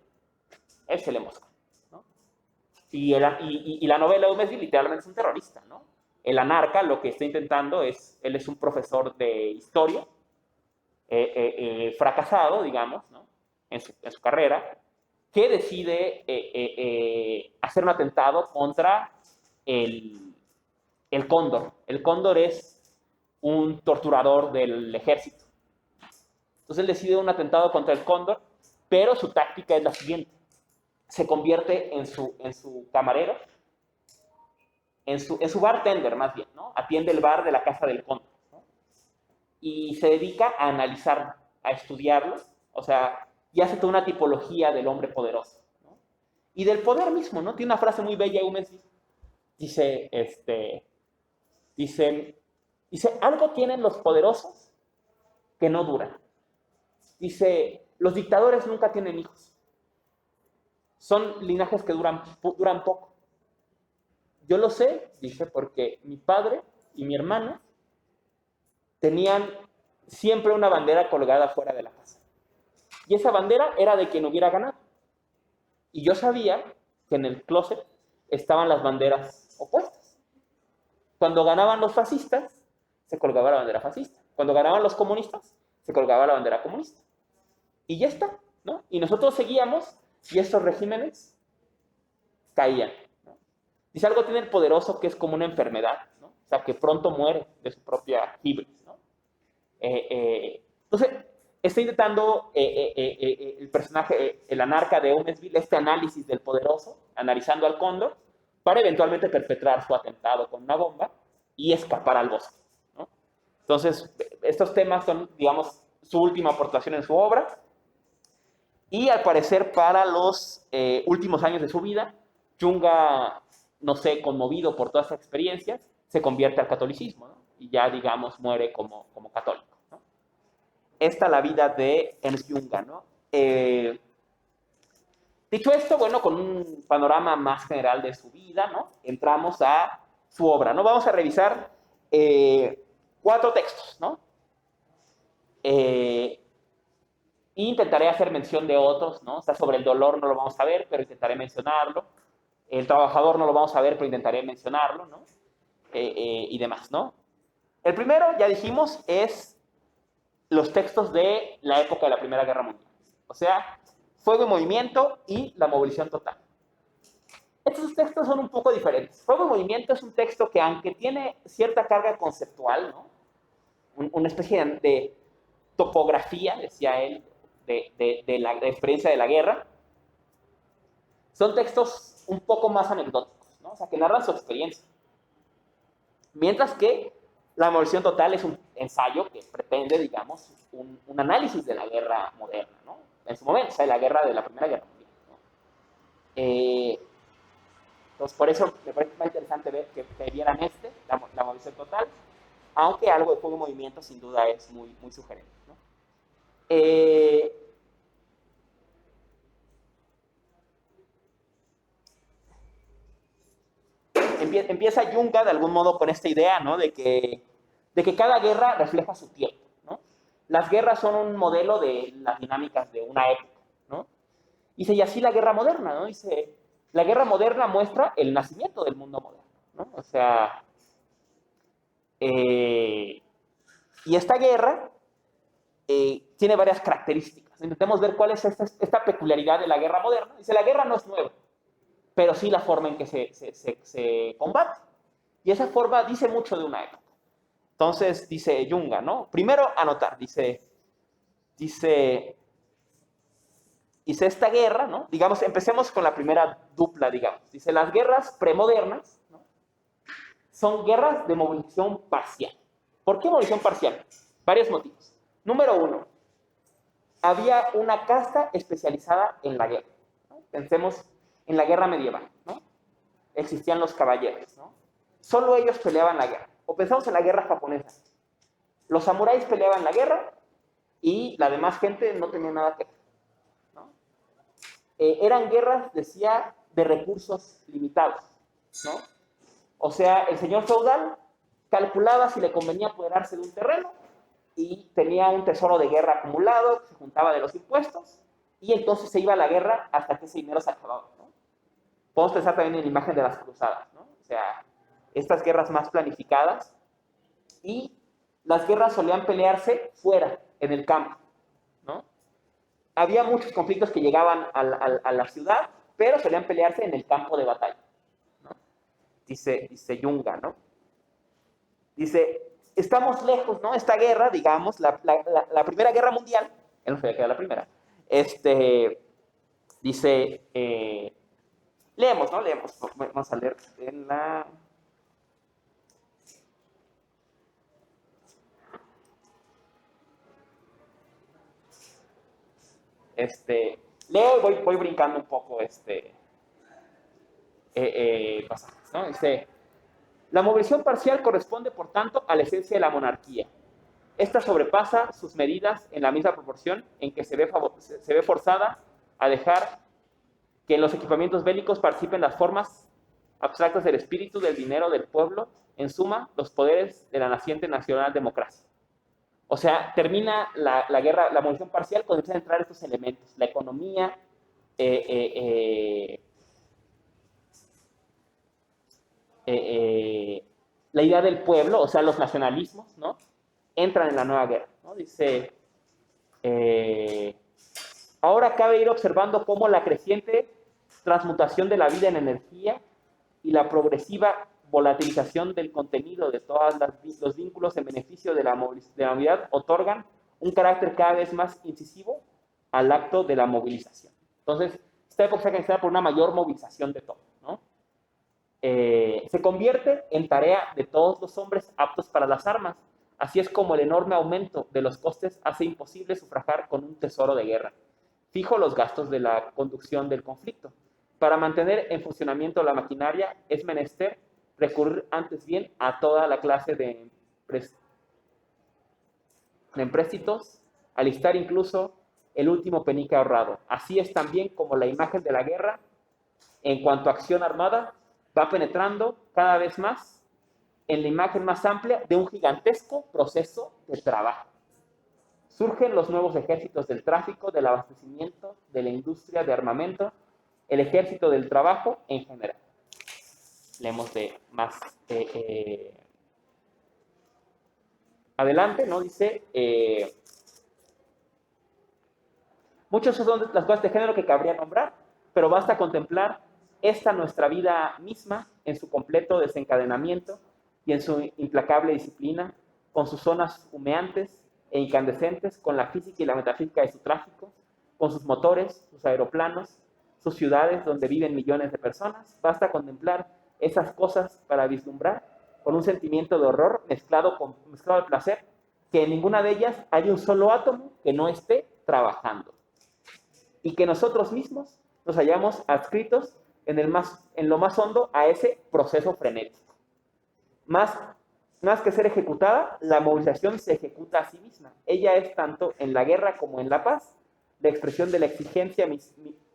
Es el emboscado, ¿no? Y la novela de Umesby literalmente es un terrorista, ¿no? El anarca lo que está intentando él es un profesor de historia, fracasado, digamos, ¿no? En su carrera, que decide hacer un atentado contra el cóndor. El cóndor es un torturador del ejército. Entonces él decide un atentado contra el cóndor, pero su táctica es la siguiente. Se convierte en su camarero, en su bartender más bien, ¿no? Atiende el bar de la casa del cóndor, ¿no? Y se dedica a analizarlo, a estudiarlo, o sea, y hace toda una tipología del hombre poderoso, ¿no? Y del poder mismo, ¿no? Tiene una frase muy bella, dice, algo tienen los poderosos que no duran. Dice, los dictadores nunca tienen hijos. Son linajes que duran poco. Yo lo sé, dice, porque mi padre y mi hermano tenían siempre una bandera colgada fuera de la casa. Y esa bandera era de quien hubiera ganado. Y yo sabía que en el closet estaban las banderas opuestas. Cuando ganaban los fascistas, se colgaba la bandera fascista. Cuando ganaban los comunistas, se colgaba la bandera comunista. Y ya está, ¿no? Y nosotros seguíamos y estos regímenes caían, ¿no? Dice, algo tiene el poderoso que es como una enfermedad, ¿no? O sea, que pronto muere de su propia hibris, ¿no? Entonces, está intentando el personaje, el anarca de Umesville, este análisis del poderoso, analizando al cóndor, para eventualmente perpetrar su atentado con una bomba y escapar al bosque, ¿no? Entonces, estos temas son, digamos, su última aportación en su obra. Y al parecer, para los últimos años de su vida, Yunga, no sé, conmovido por todas esas experiencias, se convierte al catolicismo, ¿no? Y ya, digamos, muere como católico, ¿no? Esta es la vida de Ernst Yunga, ¿no? Dicho esto, bueno, con un panorama más general de su vida, ¿no? Entramos a su obra, ¿no? Vamos a revisar 4 textos, ¿no? Intentaré hacer mención de otros, ¿no? O sea, sobre el dolor no lo vamos a ver, pero intentaré mencionarlo. El trabajador no lo vamos a ver, pero intentaré mencionarlo, ¿no? Y demás, ¿no? El primero, ya dijimos, es los textos de la época de la Primera Guerra Mundial. O sea, Fuego y Movimiento y La Movilización Total. Estos textos son un poco diferentes. Fuego y Movimiento es un texto que, aunque tiene cierta carga conceptual, ¿no? Una especie de topografía, decía él, de la experiencia de la guerra, son textos un poco más anecdóticos, ¿no? O sea, que narran su experiencia. Mientras que La Movilización Total es un ensayo que pretende, digamos, un análisis de la guerra moderna, ¿no? En su momento, o sea, de la guerra de la Primera Guerra Mundial, ¿no? Entonces, por eso me parece más interesante ver que vieran la Movilización Total, aunque algo de Fuego y Movimiento sin duda es muy, muy sugerente, ¿no? Empieza Junga de algún modo con esta idea, ¿no? de que cada guerra refleja su tiempo, ¿no? Las guerras son un modelo de las dinámicas de una época, ¿no? Dice, y así la guerra moderna, ¿no? Dice, la guerra moderna muestra el nacimiento del mundo moderno, ¿no? O sea, y esta guerra tiene varias características. Intentemos ver cuál es esta peculiaridad de la guerra moderna. Dice, la guerra no es nueva, pero sí la forma en que se combate. Y esa forma dice mucho de una época. Entonces, dice Junga, ¿no? Primero, anotar, dice esta guerra, ¿no? Digamos, empecemos con la primera dupla, digamos. Dice, las guerras premodernas, ¿no? Son guerras de movilización parcial. ¿Por qué movilización parcial? Varios motivos. Número 1, había una casta especializada en la guerra, ¿no? Pensemos en la guerra medieval, ¿no? existían los caballeros, ¿no? Solo ellos peleaban la guerra. O pensamos en la guerra japonesa. Los samuráis peleaban la guerra y la demás gente no tenía nada que ver, ¿no? Eran guerras, decía, de recursos limitados, ¿no? O sea, el señor feudal calculaba si le convenía apoderarse de un terreno y tenía un tesoro de guerra acumulado, se juntaba de los impuestos, y entonces se iba a la guerra hasta que ese dinero se acababa, ¿no? Podemos pensar también en la imagen de las cruzadas, ¿no? O sea, estas guerras más planificadas, y las guerras solían pelearse fuera, en el campo, ¿no? Había muchos conflictos que llegaban a la ciudad, pero solían pelearse en el campo de batalla, ¿no? Dice Yunga, ¿no? Dice, estamos lejos, ¿no? Esta guerra, digamos, la Primera Guerra Mundial, él no sabía que era la primera, dice, leemos, ¿no? Leemos, vamos a leer en la... leo y voy brincando un poco pasajes, ¿no? Dice, la movilización parcial corresponde, por tanto, a la esencia de la monarquía. Esta sobrepasa sus medidas en la misma proporción en que se ve forzada a dejar que en los equipamientos bélicos participen las formas abstractas del espíritu, del dinero, del pueblo, en suma, los poderes de la naciente nacional democracia. O sea, termina la guerra, la movilización parcial cuando empiezan a entrar estos elementos, la economía, la idea del pueblo, o sea, los nacionalismos, ¿no? Entran en la nueva guerra, ¿no? Dice, ahora cabe ir observando cómo la creciente transmutación de la vida en energía y la progresiva volatilización del contenido de todos los vínculos en beneficio de la movilidad otorgan un carácter cada vez más incisivo al acto de la movilización. Entonces, esta época se caracteriza por una mayor movilización de todo, ¿no? Se convierte en tarea de todos los hombres aptos para las armas. Así es como el enorme aumento de los costes hace imposible sufragar con un tesoro de guerra. Fijo los gastos de la conducción del conflicto. Para mantener en funcionamiento la maquinaria es menester recurrir antes bien a toda la clase de empréstitos, alistar incluso el último penique ahorrado. Así es también como la imagen de la guerra, en cuanto a acción armada, va penetrando cada vez más en la imagen más amplia de un gigantesco proceso de trabajo. Surgen los nuevos ejércitos del tráfico, del abastecimiento, de la industria, de armamento, el ejército del trabajo en general. Leemos de más adelante, ¿no? Dice, muchas son las cosas de género que cabría nombrar, pero basta contemplar esta nuestra vida misma en su completo desencadenamiento y en su implacable disciplina, con sus zonas humeantes e incandescentes, con la física y la metafísica de su tráfico, con sus motores, sus aeroplanos, sus ciudades donde viven millones de personas. Basta contemplar esas cosas para vislumbrar con un sentimiento de horror mezclado de placer, que en ninguna de ellas hay un solo átomo que no esté trabajando. Y que nosotros mismos nos hayamos adscritos en lo más hondo a ese proceso frenético. Más que ser ejecutada, la movilización se ejecuta a sí misma. Ella es tanto en la guerra como en la paz la expresión de la exigencia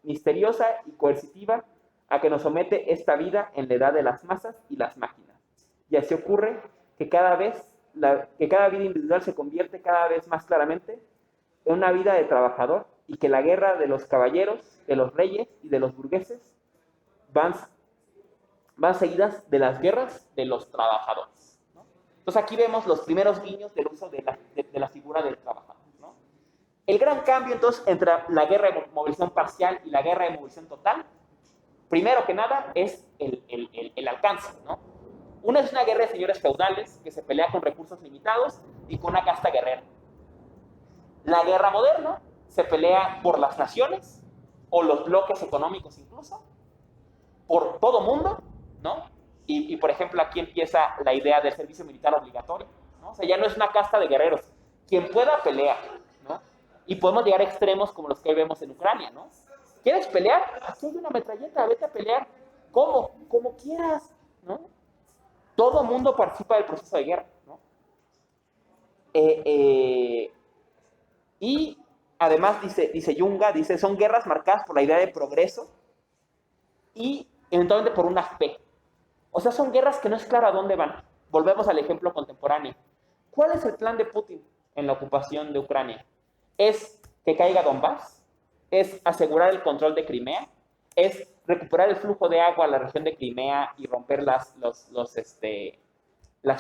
misteriosa y coercitiva a que nos somete esta vida en la edad de las masas y las máquinas. Y así ocurre que cada vida individual se convierte cada vez más claramente en una vida de trabajador, y que la guerra de los caballeros, de los reyes y de los burgueses van seguidas de las guerras de los trabajadores, ¿no? Entonces aquí vemos los primeros guiños del uso de la figura del trabajador, ¿no? El gran cambio entonces entre la guerra de movilización parcial y la guerra de movilización total, primero que nada, es el alcance, ¿no? Una es una guerra de señores feudales que se pelea con recursos limitados y con una casta guerrera. La guerra moderna se pelea por las naciones o los bloques económicos incluso, por todo mundo, ¿no? Y por ejemplo, aquí empieza la idea del servicio militar obligatorio, ¿no? O sea, ya no es una casta de guerreros. Quien pueda pelear, ¿no? Y podemos llegar a extremos como los que hoy vemos en Ucrania, ¿no? ¿Quieres pelear? Aquí hay una metralleta, vete a pelear. ¿Cómo? Como quieras, ¿no? Todo mundo participa del proceso de guerra, ¿no? Y además dice Yunga, dice, son guerras marcadas por la idea de progreso y eventualmente por una fe. O sea, son guerras que no es claro a dónde van. Volvemos al ejemplo contemporáneo. ¿Cuál es el plan de Putin en la ocupación de Ucrania? ¿Es que caiga Donbass? ¿Es asegurar el control de Crimea? ¿Es recuperar el flujo de agua a la región de Crimea y romper las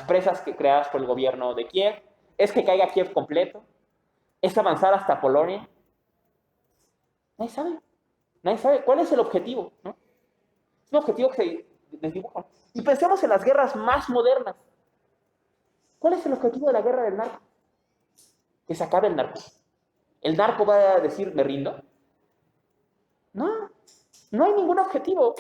presas creadas por el gobierno de Kiev? ¿Es que caiga Kiev completo? ¿Es avanzar hasta Polonia? Nadie sabe. Nadie sabe cuál es el objetivo, ¿no? Es un objetivo que se desdibuja. Y pensemos en las guerras más modernas. ¿Cuál es el objetivo de la guerra del narco? Que se acabe el narco. ¿El narco va a decir, me rindo? No, no hay ningún objetivo.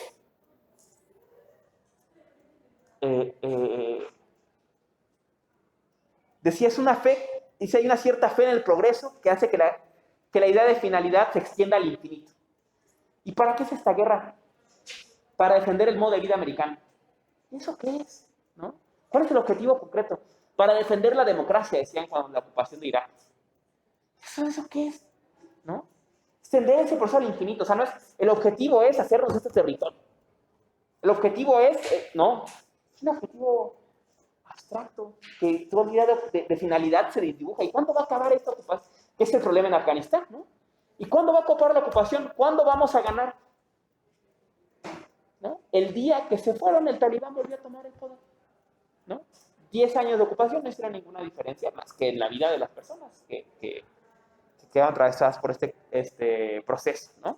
Decía, es una fe, dice, hay una cierta fe en el progreso que hace que la idea de finalidad se extienda al infinito. ¿Y para qué es esta guerra? Para defender el modo de vida americano. ¿Eso qué es? ¿No? ¿Cuál es el objetivo concreto? Para defender la democracia, decían cuando la ocupación de Irak. ¿Eso qué es? ¿No? Extender ese proceso al infinito. O sea, no es, el objetivo es hacernos este territorio. El objetivo es, no, es un objetivo abstracto, que toda idea de finalidad se dibuja. ¿Y cuándo va a acabar esta ocupación? Que es el problema en Afganistán, ¿no? ¿Y cuándo va a acabar la ocupación? ¿Cuándo vamos a ganar? ¿No? El día que se fueron, el talibán volvió a tomar el poder, ¿no? 10 años de ocupación no hicieron ninguna diferencia más que en la vida de las personas que quedan atravesadas por este proceso, ¿no?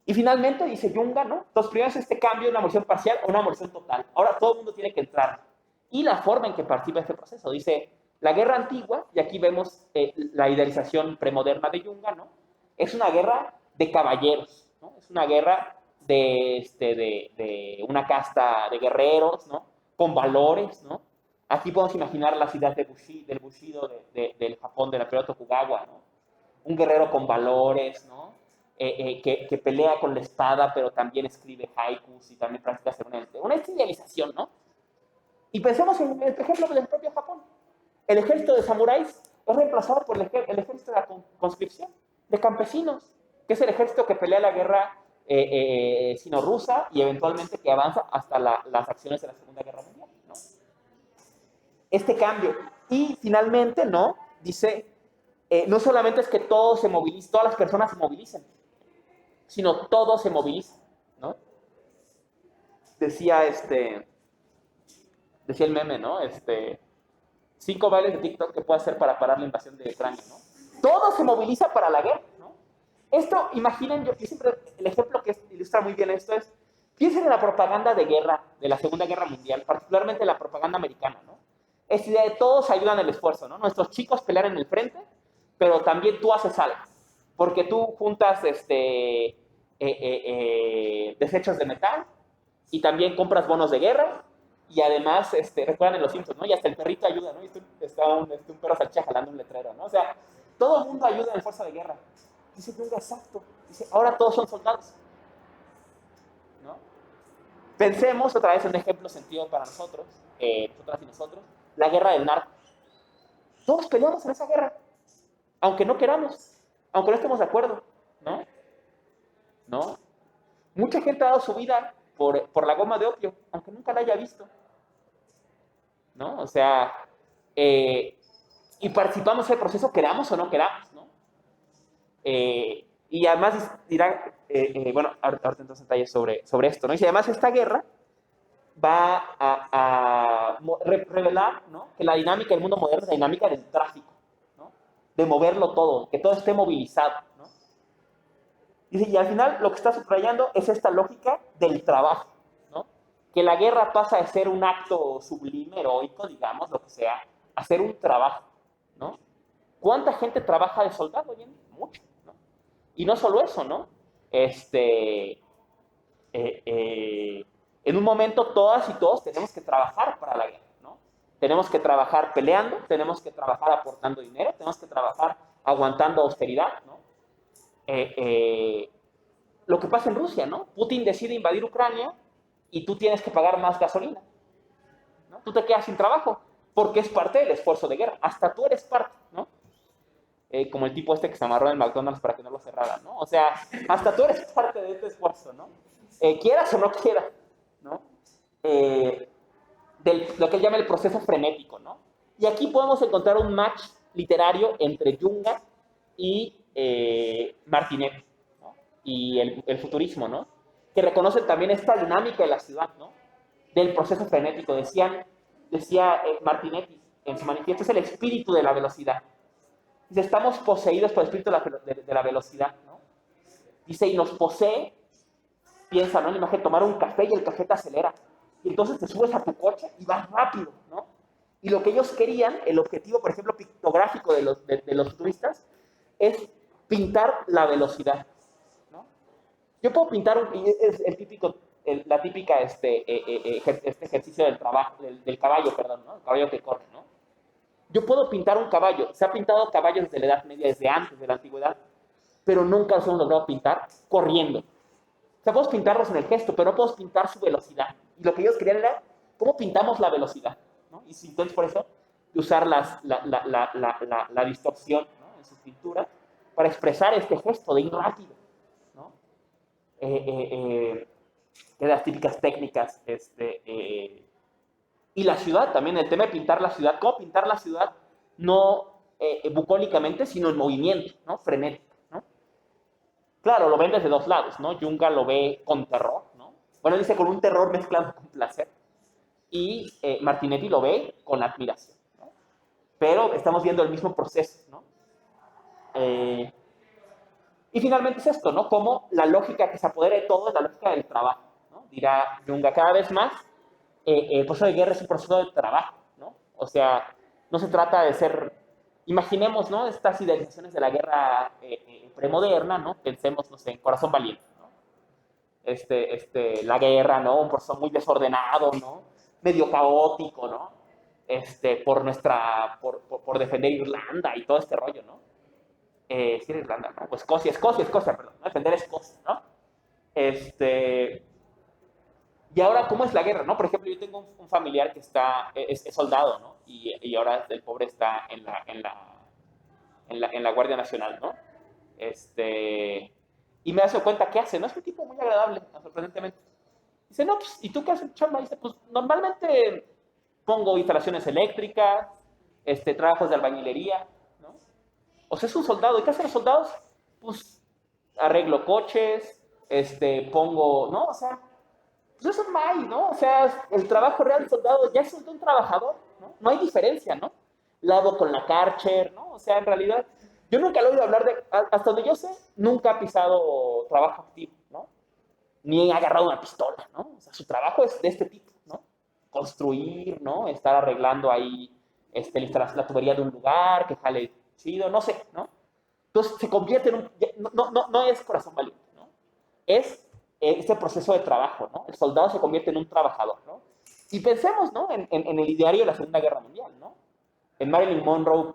Y finalmente dice Yunga, ¿no? Entonces, primero es este cambio, una abolición parcial o una abolición total. Ahora todo el mundo tiene que entrar. Y la forma en que participa este proceso. Dice, la guerra antigua, y aquí vemos la idealización premoderna de Yunga, ¿no? Es una guerra de caballeros, ¿no? Es una guerra de una casta de guerreros, ¿no? Con valores, ¿no? Aquí podemos imaginar la ciudad del Bushido del Japón, de la periodo Tokugawa, ¿no? Un guerrero con valores, ¿no? Que pelea con la espada, pero también escribe haikus y también practica hacer una idealización, ¿no? Y pensemos en el ejemplo del propio Japón. El ejército de samuráis es reemplazado por el ejército de la conscripción, de campesinos, que es el ejército que pelea la guerra sino-rusa y eventualmente que avanza hasta las acciones de la Segunda Guerra Mundial, ¿no? Este cambio. Y finalmente, ¿no? Dice, no solamente es que todos se movilicen, todas las personas se movilicen, sino todos se movilizan, ¿no? Decía el meme, ¿no? 5 bailes de TikTok que puede hacer para parar la invasión de Ucrania, ¿no? Todo se moviliza para la guerra, ¿no? Esto, imaginen, yo siempre, el ejemplo que ilustra muy bien esto es, piensen en la propaganda de guerra, de la Segunda Guerra Mundial, particularmente la propaganda americana, ¿no? Esta idea de todos ayudan el esfuerzo, ¿no? Nuestros chicos pelean en el frente, pero también tú haces algo, porque tú juntas desechos de metal y también compras bonos de guerra y además, recuerdan en Los Simpsons, ¿no? Y hasta el perrito ayuda, ¿no? Y está un perro salchicha jalando un letrero, ¿no? O sea, todo el mundo ayuda en el fuerza de guerra. Dice Junga, exacto. Dice, ahora todos son soldados, ¿no? Pensemos otra vez en un ejemplo sentido para nosotros, nosotras y nosotros, la guerra del narco. Todos peleamos en esa guerra, aunque no queramos, aunque no estemos de acuerdo, ¿no? ¿No? Mucha gente ha dado su vida por la goma de opio, aunque nunca la haya visto, ¿no? O sea, y participamos en el proceso, queramos o no queramos, ¿no? Y además dirá, bueno, ahorita entonces detalles sobre esto, ¿no? Y si además esta guerra va a revelar, ¿no? Que la dinámica del mundo moderno es la dinámica del tráfico, ¿no? De moverlo todo, que todo esté movilizado, ¿no? Y al final lo que está subrayando es esta lógica del trabajo, ¿no? Que la guerra pasa de ser un acto sublime, heroico, digamos, lo que sea, a ser un trabajo, ¿no? ¿Cuánta gente trabaja de soldado hoy en día? Mucho, ¿no? Y no solo eso, ¿no? En un momento todas y todos tenemos que trabajar para la guerra, ¿no? Tenemos que trabajar peleando, tenemos que trabajar aportando dinero, tenemos que trabajar aguantando austeridad, ¿no? lo que pasa en Rusia, ¿no? Putin decide invadir Ucrania y tú tienes que pagar más gasolina, ¿no? Tú te quedas sin trabajo porque es parte del esfuerzo de guerra. Hasta tú eres parte, ¿no? Como el tipo este que se amarró en el McDonald's para que no lo cerraran, ¿no? O sea, hasta tú eres parte de este esfuerzo, ¿no? Quieras o no quieras, ¿no? Lo que él llama el proceso frenético, ¿no? Y aquí podemos encontrar un match literario entre Junga y Martinet, ¿no? Y el futurismo, ¿no? Que reconocen también esta dinámica de la ciudad, ¿no? Del proceso frenético. Decía Martinetti en su manifiesto, es el espíritu de la velocidad. Dice, estamos poseídos por el espíritu de la velocidad, ¿no? Dice, y nos posee, piensa, ¿no? En la imagen, tomar un café y el café te acelera. Y entonces te subes a tu coche y vas rápido, ¿no? Y lo que ellos querían, el objetivo, por ejemplo, pictográfico de los turistas, es pintar la velocidad, ¿no? Yo puedo pintar, es la típica este ejercicio del trabajo, del caballo, perdón, ¿no? El caballo que corre, ¿no? Yo puedo pintar un caballo, se ha pintado caballos desde la Edad Media, desde antes de la antigüedad, pero nunca los hemos logrado pintar corriendo. O sea, podemos pintarlos en el gesto, pero no podemos pintar su velocidad. Y lo que ellos querían era, ¿cómo pintamos la velocidad? ¿No? Y entonces por eso, de usar la distorsión, ¿no? En sus pinturas para expresar este gesto de ir rápido, ¿no? De las típicas técnicas. Y la ciudad también, el tema de pintar la ciudad, ¿cómo pintar la ciudad? No bucólicamente, sino en movimiento, ¿no? Frenético, ¿no? Claro, lo ven desde dos lados, ¿no? Junga lo ve con terror, ¿no? Bueno, dice con un terror mezclado con placer. Y Martinetti lo ve con admiración, ¿no? Pero estamos viendo el mismo proceso, ¿no? Y finalmente es esto, ¿no? Como la lógica que se apodera de todo es la lógica del trabajo, ¿no? Dirá Junga cada vez más, el proceso de guerra es un proceso de trabajo, ¿no? O sea, no se trata de ser, imaginemos, ¿no? Estas idealizaciones de la guerra premoderna, ¿no? Pensemos, no sé, en Corazón Valiente, ¿no? La guerra, ¿no? Un proceso muy desordenado, ¿no? Medio caótico, ¿no? Por defender Irlanda y todo este rollo, ¿no? Sí, era Irlanda, ¿no? Pues Escocia, perdón, ¿no? Defender Escocia, ¿no? Y ahora, ¿cómo es la guerra, no? Por ejemplo, yo tengo un familiar que es soldado, ¿no? Y ahora el pobre está en la Guardia Nacional, ¿no? Y me hace cuenta qué hace, ¿no? Es un tipo muy agradable, sorprendentemente. Dice, no, pues, ¿y tú qué haces, chamba? Dice, pues, normalmente pongo instalaciones eléctricas, trabajos de albañilería, ¿no? O sea, es un soldado. ¿Y qué hacen los soldados? Pues, arreglo coches, pongo, ¿no? O sea, pues eso es May, ¿no? O sea, el trabajo real del soldado ya es un trabajador, ¿no? No hay diferencia, ¿no? Lavo con la Karcher, ¿no? O sea, en realidad, yo nunca lo he oído hablar hasta donde yo sé, nunca ha pisado trabajo activo, ¿no? Ni ha agarrado una pistola, ¿no? O sea, su trabajo es de este tipo, ¿no? Construir, ¿no? Estar arreglando ahí la tubería de un lugar, que jale chido, no sé, ¿no? Entonces se convierte en un... No es corazón valiente, ¿no? Es este proceso de trabajo, ¿no? El soldado se convierte en un trabajador, ¿no? Y pensemos, ¿no? En el ideario de la Segunda Guerra Mundial, ¿no? En Marilyn Monroe,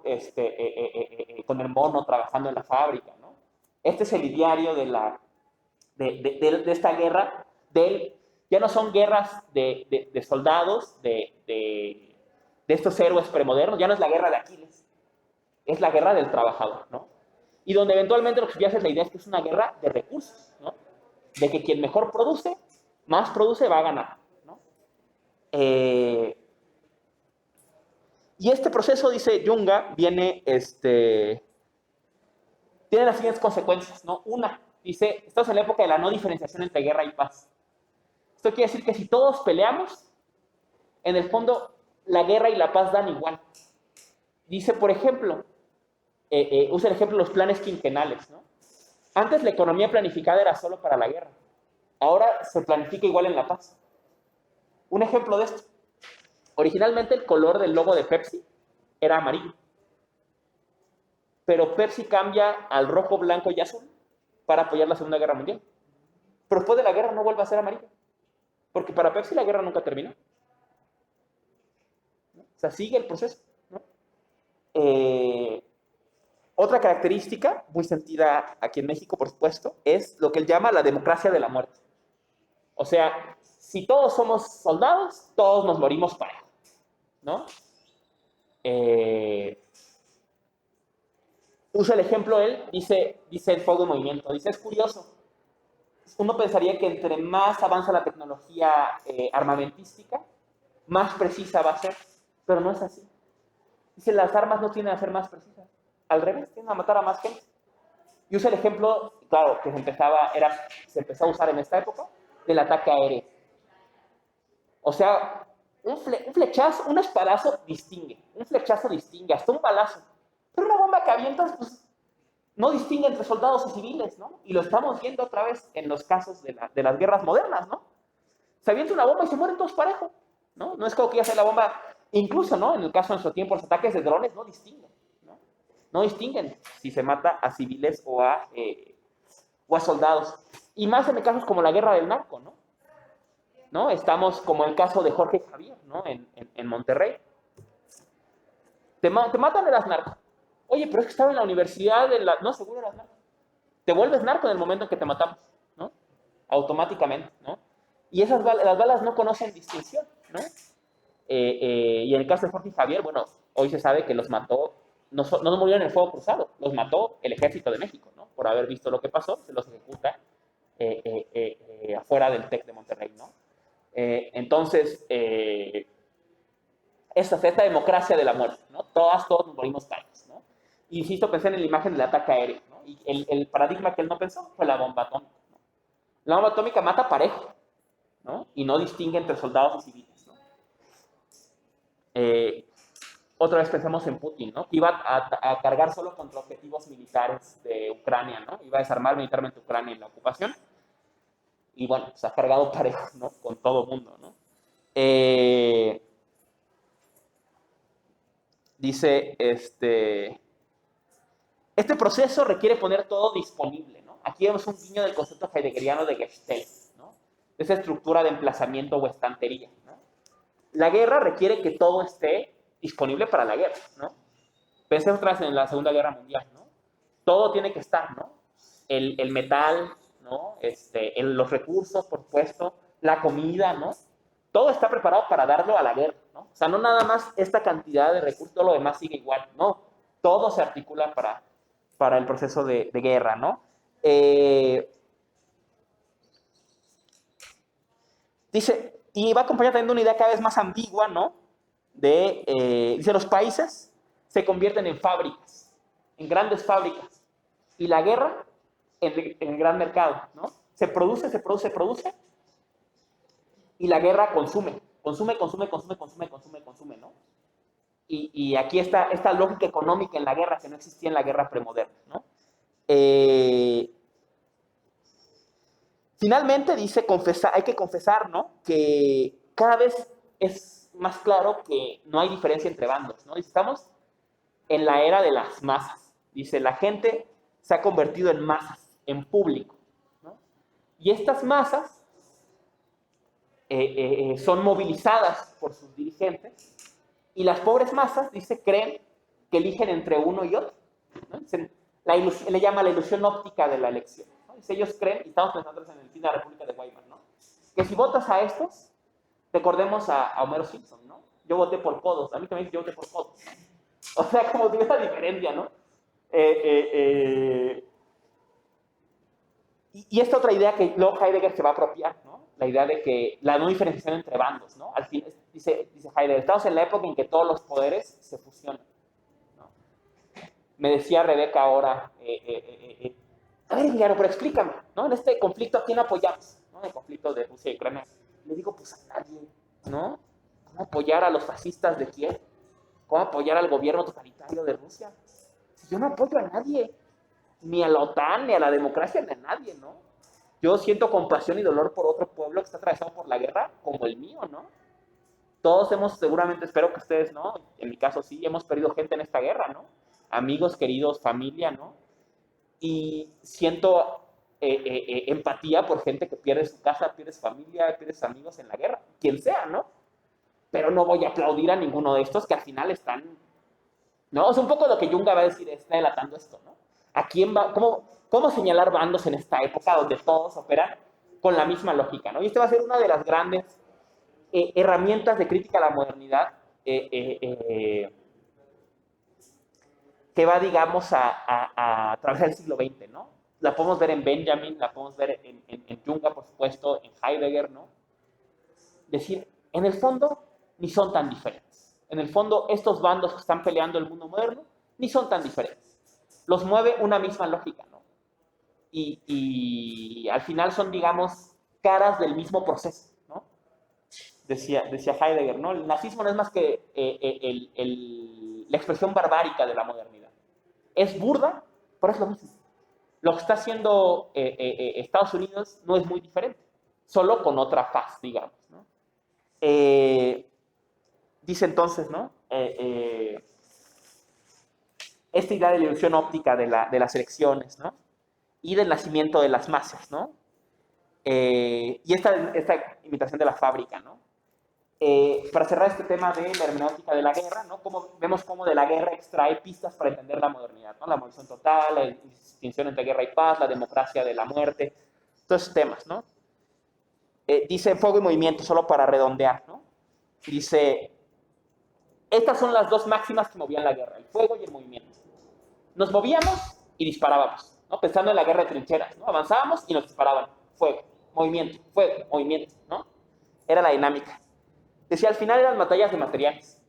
con el mono trabajando en la fábrica, ¿no? Este es el ideario de esta guerra, ya no son guerras de soldados, de estos héroes premodernos, ya no es la guerra de Aquiles, es la guerra del trabajador, ¿no? Y donde eventualmente lo que subyace es la idea es que es una guerra de recursos, ¿no? De que quien mejor produce, más produce, va a ganar, ¿no? Y este proceso, dice Junga, tiene las siguientes consecuencias, ¿no? Una, dice, estamos en la época de la no diferenciación entre guerra y paz. Esto quiere decir que si todos peleamos, en el fondo la guerra y la paz dan igual. Dice, por ejemplo, usa el ejemplo de los planes quinquenales, ¿no? Antes la economía planificada era solo para la guerra. Ahora se planifica igual en la paz. Un ejemplo de esto. Originalmente el color del logo de Pepsi era amarillo. Pero Pepsi cambia al rojo, blanco y azul para apoyar la Segunda Guerra Mundial. Pero después de la guerra no vuelve a ser amarillo. Porque para Pepsi la guerra nunca terminó, ¿no? O sea, sigue el proceso, ¿no? Otra característica, muy sentida aquí en México, por supuesto, es lo que él llama la democracia de la muerte. O sea, si todos somos soldados, todos nos morimos parejo, ¿no? Usa el ejemplo él, dice el Fuego en Movimiento, dice, es curioso, uno pensaría que entre más avanza la tecnología armamentística, más precisa va a ser, pero no es así. Dice, las armas no tienen a ser más precisas, al revés, tienen a matar a más gente. Y usa el ejemplo, claro, que se empezó a usar en esta época, del ataque aéreo. O sea, un flechazo, un espadazo distingue, un flechazo distingue, hasta un balazo. Pero una bomba que avientas, pues, no distingue entre soldados y civiles, ¿no? Y lo estamos viendo otra vez en los casos de las guerras modernas, ¿no? Se avienta una bomba y se mueren todos parejos, ¿no? No es como que ya sea la bomba, incluso, ¿no? En el caso de nuestro tiempo, los ataques de drones no distinguen, ¿no? No distinguen si se mata a civiles o a soldados. Y más en casos como la guerra del narco, ¿no? Estamos como el caso de Jorge Javier, ¿no? En Monterrey. Te matan, eras narco. Oye, pero es que estaba en la universidad, no, seguro eras narco. Te vuelves narco en el momento en que te matamos, ¿no? Automáticamente, ¿no? Y las balas no conocen distinción, ¿no? Y en el caso de Jorge Javier, bueno, hoy se sabe que los mató, no murieron en el fuego cruzado, los mató el Ejército de México, ¿no? Por haber visto lo que pasó, se los ejecuta afuera del TEC de Monterrey, ¿no? Entonces, esta democracia de la muerte, ¿no? Todos nos morimos parejos, ¿no? Y insisto, pensé en la imagen del ataque aéreo, ¿no? Y el paradigma que él no pensó fue la bomba atómica, ¿no? La bomba atómica mata parejo, ¿no? Y no distingue entre soldados y civiles, ¿no? Otra vez pensemos en Putin, ¿no? Que iba a cargar solo contra objetivos militares de Ucrania, ¿no? Iba a desarmar militarmente Ucrania en la ocupación. Y bueno, se ha cargado parejo, ¿no? Con todo el mundo, ¿no? Dice, este proceso requiere poner todo disponible, ¿no? Aquí vemos un guiño del concepto heideggeriano de Gestalt, ¿no? Esa estructura de emplazamiento o estantería, ¿no? La guerra requiere que todo esté disponible para la guerra, ¿no? Pensemos otra vez en la Segunda Guerra Mundial, ¿no? Todo tiene que estar, ¿no? El metal, ¿no? Los recursos, por supuesto, la comida, ¿no? Todo está preparado para darlo a la guerra, ¿no? O sea, no nada más esta cantidad de recursos, todo lo demás sigue igual, no. Todo se articula para el proceso de guerra, ¿no? Dice, y va acompañada también de una idea cada vez más ambigua, ¿no? Dice, los países se convierten en fábricas, en grandes fábricas, y la guerra en el gran mercado, ¿no? Se produce, y la guerra consume, ¿no? Y aquí está esta lógica económica en la guerra que no existía en la guerra premoderna, ¿no? Finalmente dice, hay que confesar, ¿no? Que cada vez es más claro que no hay diferencia entre bandos, ¿no? Estamos en la era de las masas. Dice, la gente se ha convertido en masas, en público, ¿no? Y estas masas son movilizadas por sus dirigentes y las pobres masas, dice, creen que eligen entre uno y otro, ¿no? Le llama la ilusión óptica de la elección, ¿no? Dice, ellos creen, y estamos pensando en el fin de la República de Weimar, ¿no? Que si votas a estos, recordemos a Homero Simpson, ¿no? Yo voté por codos, a mí también yo voté por codos. O sea, como tiene esa diferencia, ¿no? Y esta otra idea que luego Heidegger se va a apropiar, ¿no? La idea de que la no diferenciación entre bandos, ¿no? Al fin, dice Heidegger, estamos en la época en que todos los poderes se fusionan, ¿no? Me decía Rebeca ahora, a ver, Emiliano, pero explícame, ¿no? En este conflicto, ¿a quién apoyamos? ¿No? En el conflicto de Rusia y Ucrania. Le digo, pues a nadie, ¿no? ¿Cómo apoyar a los fascistas de Kiev? ¿Cómo apoyar al gobierno totalitario de Rusia? Si yo no apoyo a nadie, ni a la OTAN, ni a la democracia, ni a nadie, ¿no? Yo siento compasión y dolor por otro pueblo que está atravesado por la guerra, como el mío, ¿no? Todos seguramente, espero que ustedes, ¿no? En mi caso sí, hemos perdido gente en esta guerra, ¿no? Amigos, queridos, familia, ¿no? Y siento empatía por gente que pierde su casa, pierde su familia, pierde sus amigos en la guerra, quien sea, ¿no? Pero no voy a aplaudir a ninguno de estos que al final están ¿no? Es un poco lo que Juncker va a decir, está delatando esto, ¿no? ¿A quién va, cómo señalar bandos en esta época donde todos operan con la misma lógica, ¿no? Y este va a ser una de las grandes herramientas de crítica a la modernidad que va, digamos, a atravesar el siglo XX, ¿no? La podemos ver en Benjamin, la podemos ver en Juncker, por supuesto, en Heidegger, ¿no? Decir, en el fondo, ni son tan diferentes. En el fondo, estos bandos que están peleando el mundo moderno, ni son tan diferentes. Los mueve una misma lógica, ¿no? Y al final son, digamos, caras del mismo proceso, ¿no? Decía Heidegger, ¿no? El nazismo no es más que la expresión barbárica de la modernidad. Es burda, pero es lo mismo. Lo que está haciendo Estados Unidos no es muy diferente, solo con otra faz, digamos, ¿no? Dice entonces, ¿no? Esta idea de la ilusión óptica de las elecciones, ¿no? Y del nacimiento de las masas, ¿no? Y esta imitación de la fábrica, ¿no? Para cerrar este tema de la hermenéutica de la guerra, ¿no? Vemos cómo de la guerra extrae pistas para entender la modernidad, ¿no? La abolición total, la distinción entre guerra y paz, la democracia de la muerte, todos esos temas, ¿no? Dice fuego y movimiento, solo para redondear, ¿no? Dice, estas son las dos máximas que movían la guerra, el fuego y el movimiento. Nos movíamos y disparábamos, ¿no? Pensando en la guerra de trincheras, ¿no? Avanzábamos y nos disparaban, fuego, movimiento, ¿no? Era la dinámica. Decía, al final eran batallas de materiales.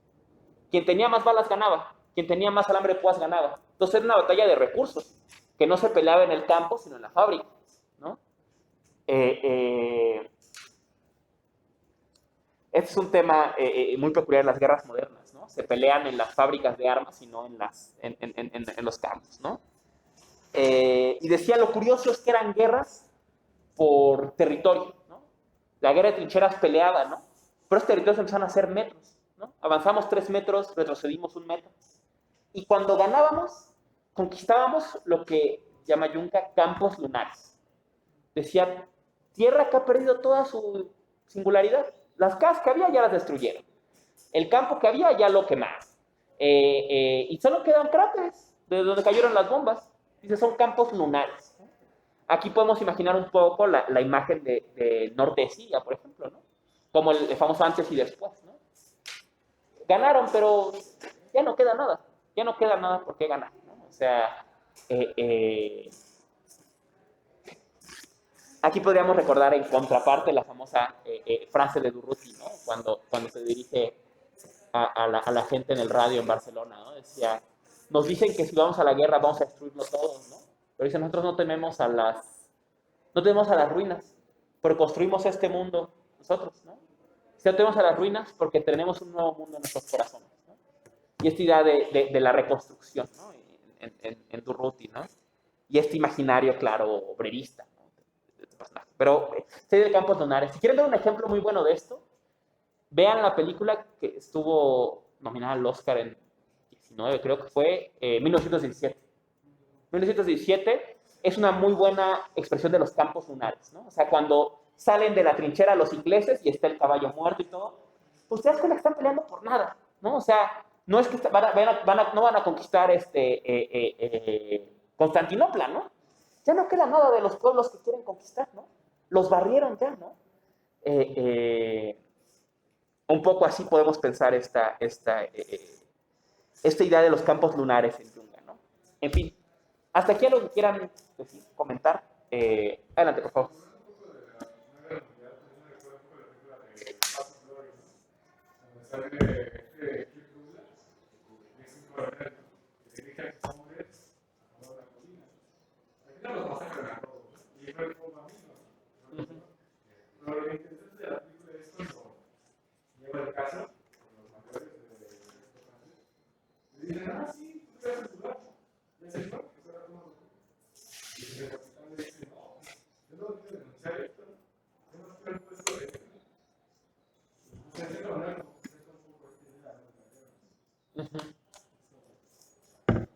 Quien tenía más balas ganaba, quien tenía más alambre de púas ganaba. Entonces era una batalla de recursos, que no se peleaba en el campo, sino en la fábrica, ¿no? Este es un tema muy peculiar en las guerras modernas, ¿no? Se pelean en las fábricas de armas y no en los campos, ¿no? Y decía, lo curioso es que eran guerras por territorio, ¿no? La guerra de trincheras peleaba, ¿no? Pero los territorios empezaron a ser metros, ¿no? Avanzamos 3 metros, retrocedimos 1 metro. Y cuando ganábamos, conquistábamos lo que llama Juncker campos lunares. Decía, tierra que ha perdido toda su singularidad. Las casas que había ya las destruyeron. El campo que había ya lo quemaron. Y solo quedan cráteres de donde cayeron las bombas. Dice, son campos lunares. Aquí podemos imaginar un poco la imagen de norte de Siria, por ejemplo, ¿no? Como el famoso antes y después, ¿no? Ganaron, pero ya no queda nada. Ya no queda nada por qué ganar, ¿no? O sea, aquí podríamos recordar en contraparte la famosa frase de Durruti, ¿no? Cuando se dirige a la gente en el radio en Barcelona, ¿no? Decía, nos dicen que si vamos a la guerra vamos a destruirlo todo, ¿no? Pero dice, nosotros no tememos a las ruinas, pero construimos este mundo nosotros, ¿no? Si no tememos a las ruinas porque tenemos un nuevo mundo en nuestros corazones, ¿no? Y esta idea de la reconstrucción, ¿no? En Durruti, ¿no? Y este imaginario, claro, obrerista, ¿no? Pero serie de campos lunares. Si quieren ver un ejemplo muy bueno de esto, vean la película que estuvo nominada al Oscar en 19, creo que fue 1917. 1917 es una muy buena expresión de los campos lunares, ¿no? O sea, cuando salen de la trinchera los ingleses y está el caballo muerto y todo, pues ustedes que están peleando por nada, ¿no? O sea, no es que no van a conquistar Constantinopla, ¿no? Ya no queda nada de los pueblos que quieren conquistar, ¿no? Los barrieron ya, ¿no? Un poco así podemos pensar esta idea de los campos lunares en Juncker, ¿no? En fin, hasta aquí algo que quieran decir, comentar. Adelante, por favor.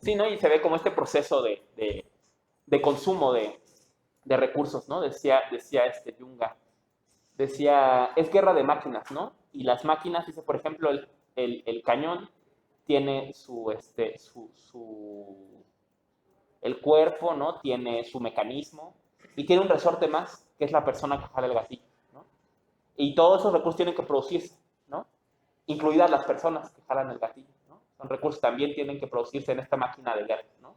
Sí, ¿no? Y se ve como este proceso de consumo de recursos, ¿no? Decía Juncker. Decía, es guerra de máquinas, ¿no? Y las máquinas, dice, por ejemplo, el cañón tiene el cuerpo, ¿no? Tiene su mecanismo y tiene un resorte más, que es la persona que jala el gatillo, ¿no? Y todos esos recursos tienen que producirse, ¿no? Incluidas las personas que jalan el gatillo, ¿no? Son recursos que también tienen que producirse en esta máquina de guerra, ¿no?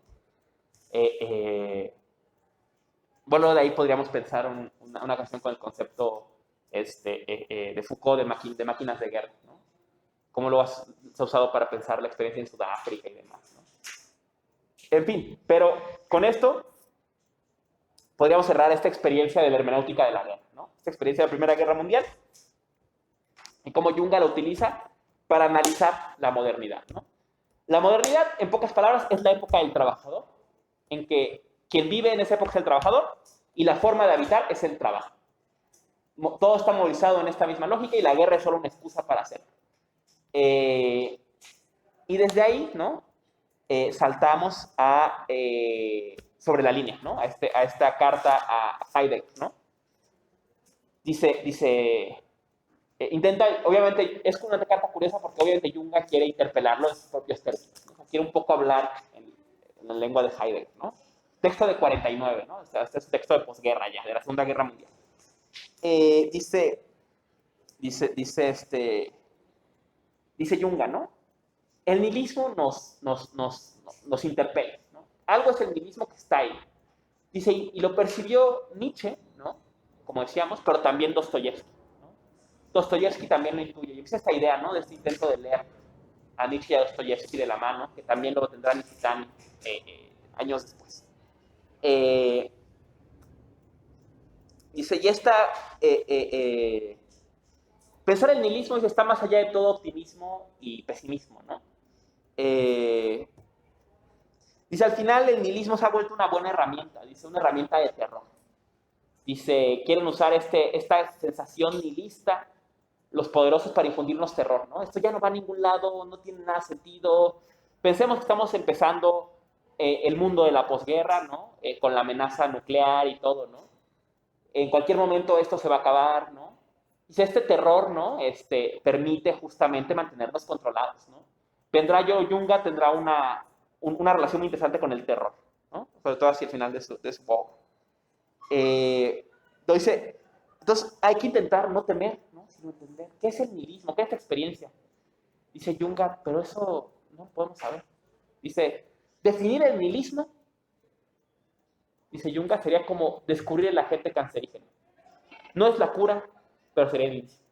Bueno, de ahí podríamos pensar una canción con el concepto de Foucault de máquinas de guerra, ¿no? Cómo se ha usado para pensar la experiencia en Sudáfrica y demás, ¿no? En fin, pero con esto podríamos cerrar esta experiencia de la hermenéutica de la guerra, ¿no? Esta experiencia de la Primera Guerra Mundial y cómo Jung la utiliza para analizar la modernidad, ¿no? La modernidad, en pocas palabras, es la época del trabajador, en que quien vive en esa época es el trabajador y la forma de habitar es el trabajo. Todo está movilizado en esta misma lógica y la guerra es solo una excusa para hacerlo. Y desde ahí, ¿no? Saltamos sobre la línea, ¿no? A esta carta a Heidegger, ¿no? Intenta, obviamente, es una carta curiosa porque obviamente Jung quiere interpelarlo en sus propios términos, ¿no? Quiere un poco hablar en la lengua de Heidegger, ¿no? Texto de 49, ¿no? Este es un texto de posguerra ya, de la Segunda Guerra Mundial. Dice Jung, ¿no? El nihilismo nos interpela, ¿no? Algo es el nihilismo que está ahí. Dice, y lo percibió Nietzsche, ¿no? Como decíamos, pero también Dostoyevsky, ¿no? Dostoyevsky también lo intuye. Y es esta idea, ¿no? De este intento de leer a Nietzsche y a Dostoyevsky de la mano, que también lo tendrá Nikitán años después. Dice, y esta... pensar el nihilismo está más allá de todo optimismo y pesimismo, ¿no? Dice, al final el nihilismo se ha vuelto una buena herramienta, dice, una herramienta de terror. Dice, quieren usar esta sensación nihilista los poderosos para infundirnos terror, ¿no? Esto ya no va a ningún lado, no tiene nada de sentido. Pensemos que estamos empezando el mundo de la posguerra, ¿no? Con la amenaza nuclear y todo, ¿no? En cualquier momento esto se va a acabar, ¿no? Dice, este terror, ¿no? Permite justamente mantenernos controlados, ¿no? Junga tendrá una relación muy interesante con el terror, ¿no? Sobre todo hacia el final de su obra. Entonces hay que intentar no temer, ¿no? Sino entender qué es el nihilismo, qué es esta experiencia. Dice Junga, pero eso no podemos saber. Dice, definir el nihilismo, dice Junga, sería como descubrir el agente cancerígeno. No es la cura, pero sería el inicio.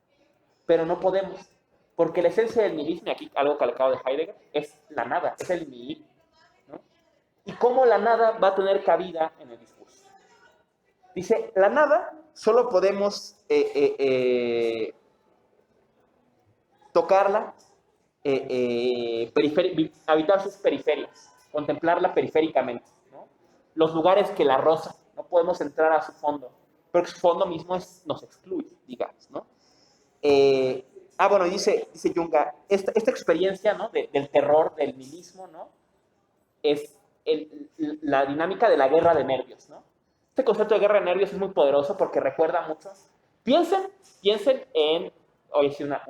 Pero no podemos, porque la esencia del nihilismo, y aquí algo calcado de Heidegger, es la nada, es el nihil, ¿no? Y cómo la nada va a tener cabida en el discurso. Dice, la nada solo podemos tocarla, habitar sus periferias, contemplarla periféricamente, ¿no? Los lugares que la rozan, no podemos entrar a su fondo, porque su fondo mismo nos excluye, digamos, ¿no? Bueno, dice Junga, esta experiencia, ¿no? del terror, del nihilismo, ¿no? Es la dinámica de la guerra de nervios, ¿no? Este concepto de guerra de nervios es muy poderoso porque recuerda mucho. Piensen en, hoy es una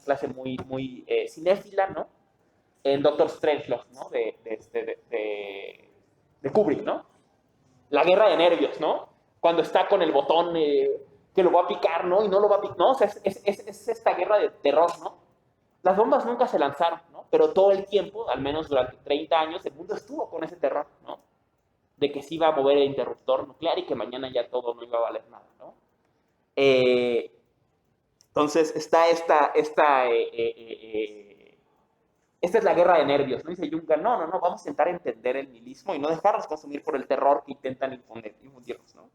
clase muy cinéfila, ¿no? En Doctor Strangelove, ¿no? De Kubrick, ¿no? La guerra de nervios, ¿no? Cuando está con el botón que lo va a picar, ¿no? Y no lo va a picar, ¿no? O sea, es esta guerra de terror, ¿no? Las bombas nunca se lanzaron, ¿no? Pero todo el tiempo, al menos durante 30 años, el mundo estuvo con ese terror, ¿no? De que se iba a mover el interruptor nuclear y que mañana ya todo no iba a valer nada, ¿no? Entonces está esta es la guerra de nervios, ¿no? Dice Jung, no, vamos a intentar entender el nihilismo y no dejarnos consumir por el terror que intentan infundirnos, ¿no?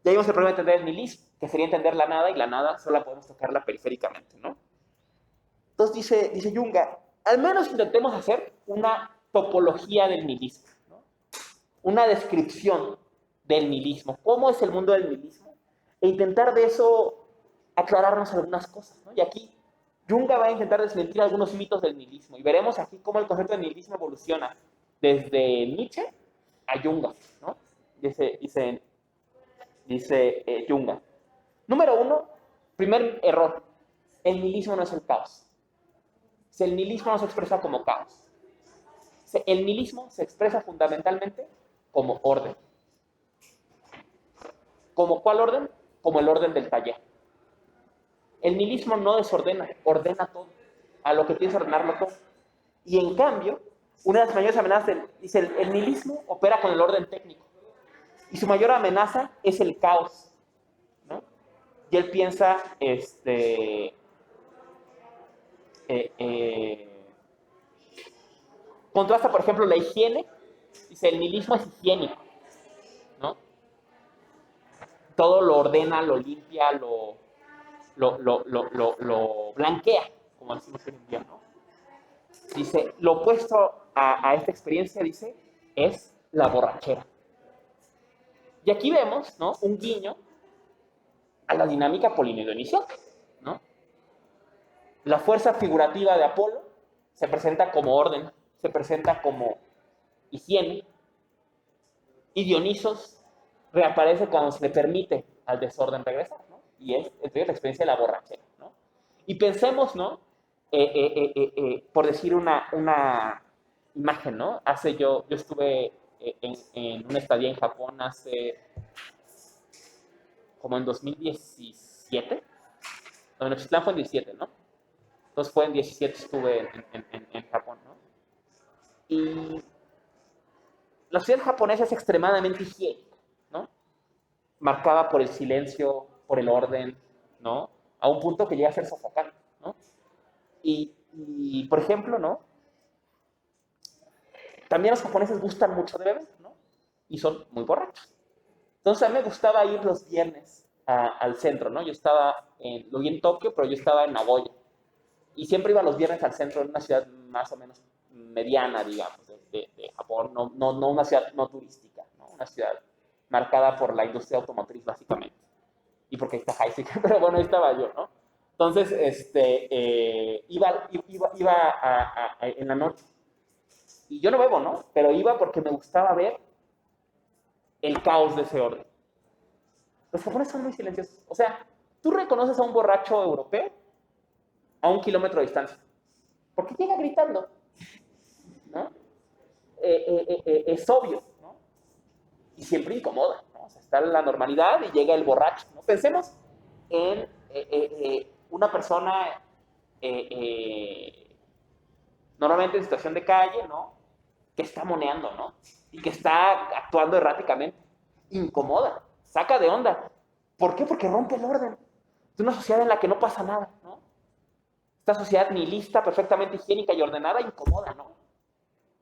Ya vimos el problema de entender el nihilismo, que sería entender la nada, y la nada solo la podemos tocarla periféricamente, ¿no? Entonces dice Jung, al menos intentemos hacer una topología del nihilismo, ¿no? Una descripción del nihilismo. ¿Cómo es el mundo del nihilismo? E intentar de eso aclararnos algunas cosas, ¿no? Y aquí Jung va a intentar desmentir algunos mitos del nihilismo y veremos aquí cómo el concepto de nihilismo evoluciona desde Nietzsche a Jung, ¿no? Dice Jung. Número 1, primer error, el nihilismo no es el caos. El nihilismo no se expresa como caos. El nihilismo se expresa fundamentalmente como orden. ¿Como cuál orden? Como el orden del taller. El nihilismo no desordena, ordena todo. A lo que piensa ordenarlo todo. Y en cambio, una de las mayores amenazas, dice, el nihilismo opera con el orden técnico. Y su mayor amenaza es el caos, ¿no? Y él piensa, contrasta, por ejemplo, la higiene. Dice, el nihilismo es higiénico, ¿no? Todo lo ordena, lo limpia, lo blanquea, como decimos hoy en día, ¿no? Dice, lo opuesto a esta experiencia, dice, es la borrachera. Y aquí vemos, ¿no? Un guiño a la dinámica polino-dionisiaca, ¿no? La fuerza figurativa de Apolo se presenta como orden, se presenta como higiene, y Dionisos reaparece cuando se le permite al desorden regresar, ¿no? Y es entonces la experiencia de la borrachera, ¿no? Y pensemos, ¿no? Por decir una imagen, ¿no? Yo estuve en una estadía en Japón como en 2017. No, en Ochitlán fue en 17, ¿no? Entonces fue en 17 estuve en Japón, ¿no? Y la sociedad japonesa es extremadamente higiénica, ¿no? Marcada por el silencio, por el orden, ¿no? A un punto que llega a ser sofocante, ¿no? Por ejemplo, ¿no? También los japoneses gustan mucho de beber, ¿no? Y son muy borrachos. Entonces a mí me gustaba ir los viernes al centro, ¿no? Lo vi en Tokio, pero yo estaba en Nagoya. Y siempre iba los viernes al centro, en una ciudad más o menos mediana, digamos, de Japón, no una ciudad no turística, ¿no? Una ciudad marcada por la industria automotriz, básicamente. Y porque ahí está Heisek, pero bueno, ahí estaba yo, ¿no? Entonces, iba en la noche. Y yo no bebo, ¿no? Pero iba porque me gustaba ver el caos de ese orden. Los japoneses son muy silenciosos. O sea, tú reconoces a un borracho europeo a 1 kilómetro de distancia. ¿Por qué llega gritando? ¿No? Es obvio, ¿no? Y siempre incomoda, ¿no? O sea, está la normalidad y llega el borracho, ¿no? Pensemos en una persona normalmente en situación de calle, ¿no? Que está moneando, ¿no? Y que está actuando erráticamente. Incomoda, saca de onda. ¿Por qué? Porque rompe el orden. Es una sociedad en la que no pasa nada, ¿no? Esta sociedad nihilista, perfectamente higiénica y ordenada, incomoda, ¿no?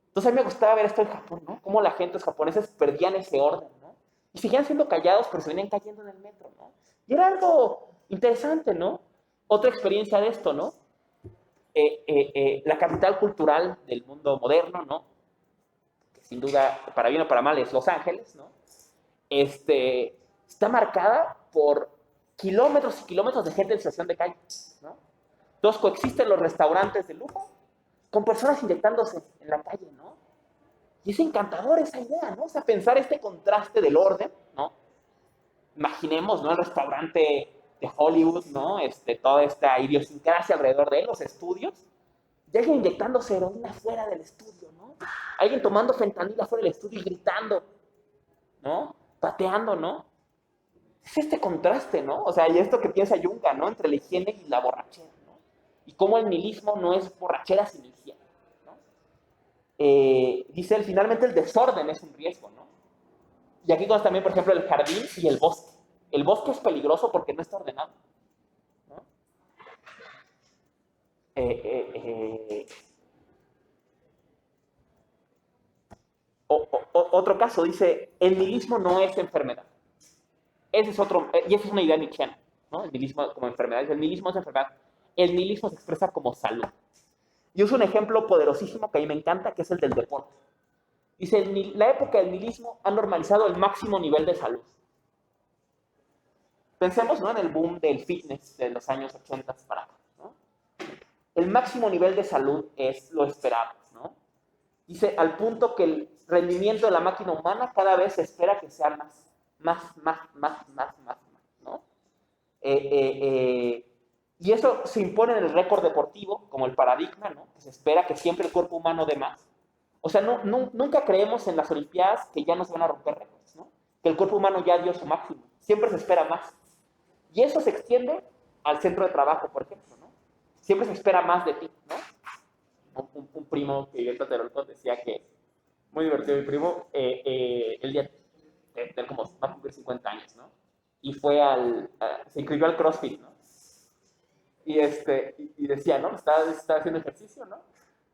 Entonces a mí me gustaba ver esto en Japón, ¿no? Cómo la gente, los japoneses, perdían ese orden, ¿no? Y seguían siendo callados, pero se venían cayendo en el metro, ¿no? Y era algo interesante, ¿no? Otra experiencia de esto, ¿no? La capital cultural del mundo moderno, ¿no? Que sin duda, para bien o para mal, es Los Ángeles, ¿no? Está marcada por kilómetros y kilómetros de gente en situación de calle, ¿no? Entonces coexisten los restaurantes de lujo con personas inyectándose en la calle, ¿no? Y es encantador esa idea, ¿no? O sea, pensar este contraste del orden, ¿no? Imaginemos, ¿no? El restaurante de Hollywood, ¿no? Toda esta idiosincrasia alrededor de él, los estudios, y alguien inyectándose heroína fuera del estudio, ¿no? Alguien tomando fentanil fuera del estudio y gritando, ¿no? Pateando, ¿no? Es este contraste, ¿no? O sea, y esto que piensa Junga, ¿no? Entre la higiene y la borrachera, ¿no? Y cómo el nihilismo no es borrachera sin higiene, ¿no? Dice él, finalmente el desorden es un riesgo, ¿no? Y aquí consta también, por ejemplo, el jardín y el bosque. El bosque es peligroso porque no está ordenado, ¿no? Otro caso dice, el nihilismo no es enfermedad. Ese es otro, y esa es una idea nietzscheana, ¿no? El nihilismo como enfermedad. El nihilismo es enfermedad. El nihilismo se expresa como salud. Y uso un ejemplo poderosísimo que a mí me encanta, que es el del deporte. Dice, la época del nihilismo ha normalizado el máximo nivel de salud. Pensemos, ¿no? En el boom del fitness de los años 80 para acá, ¿no? El máximo nivel de salud es lo esperado, ¿no? Dice, al punto que el rendimiento de la máquina humana cada vez se espera que sea más, ¿no? Y eso se impone en el récord deportivo como el paradigma, ¿no? Que se espera que siempre el cuerpo humano dé más. O sea, nunca creemos en las Olimpiadas que ya no se van a romper récords, ¿no? Que el cuerpo humano ya dio su máximo. Siempre se espera más. Y eso se extiende al centro de trabajo, por ejemplo, ¿no? Siempre se espera más de ti, ¿no? Un primo que yo te lo decía que, muy divertido mi primo, el día de como va a cumplir 50 años, ¿no? Y se inscribió al CrossFit, ¿no? Y decía, ¿no? Estaba haciendo ejercicio, ¿no?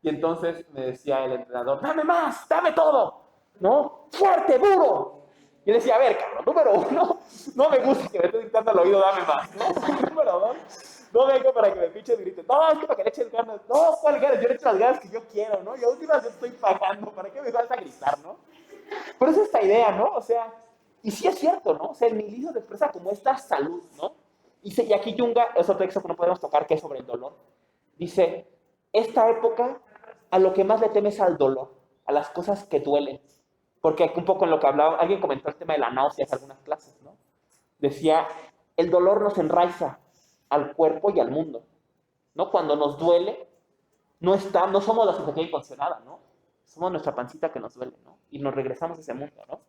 Y entonces me decía el entrenador, dame más, dame todo, ¿no? Fuerte, duro. Y yo decía, a ver, cabrón, número uno, no me gusta que me estés gritando al oído, dame más, ¿no? Número dos, no vengo para que me pinches y grites, no, es que para que le eches ganas, no, ¿cuál ganas? Yo le echo las ganas que yo quiero, ¿no? Y a últimas yo estoy pagando, ¿para qué me vas a gritar, no? Pero es esta idea, ¿no? O sea, y sí es cierto, ¿no? O sea, el nihilismo se expresa como esta salud, ¿no? Y aquí Junga, es otro texto que no podemos tocar, que es sobre el dolor. Dice, esta época a lo que más le temes al dolor, a las cosas que duelen. Porque un poco en lo que hablaba, alguien comentó el tema de la náusea en algunas clases, ¿no? Decía, el dolor nos enraiza al cuerpo y al mundo, ¿no? Cuando nos duele, no somos la subjetividad inconscionada, ¿no? Somos nuestra pancita que nos duele, ¿no? Y nos regresamos a ese mundo, ¿no?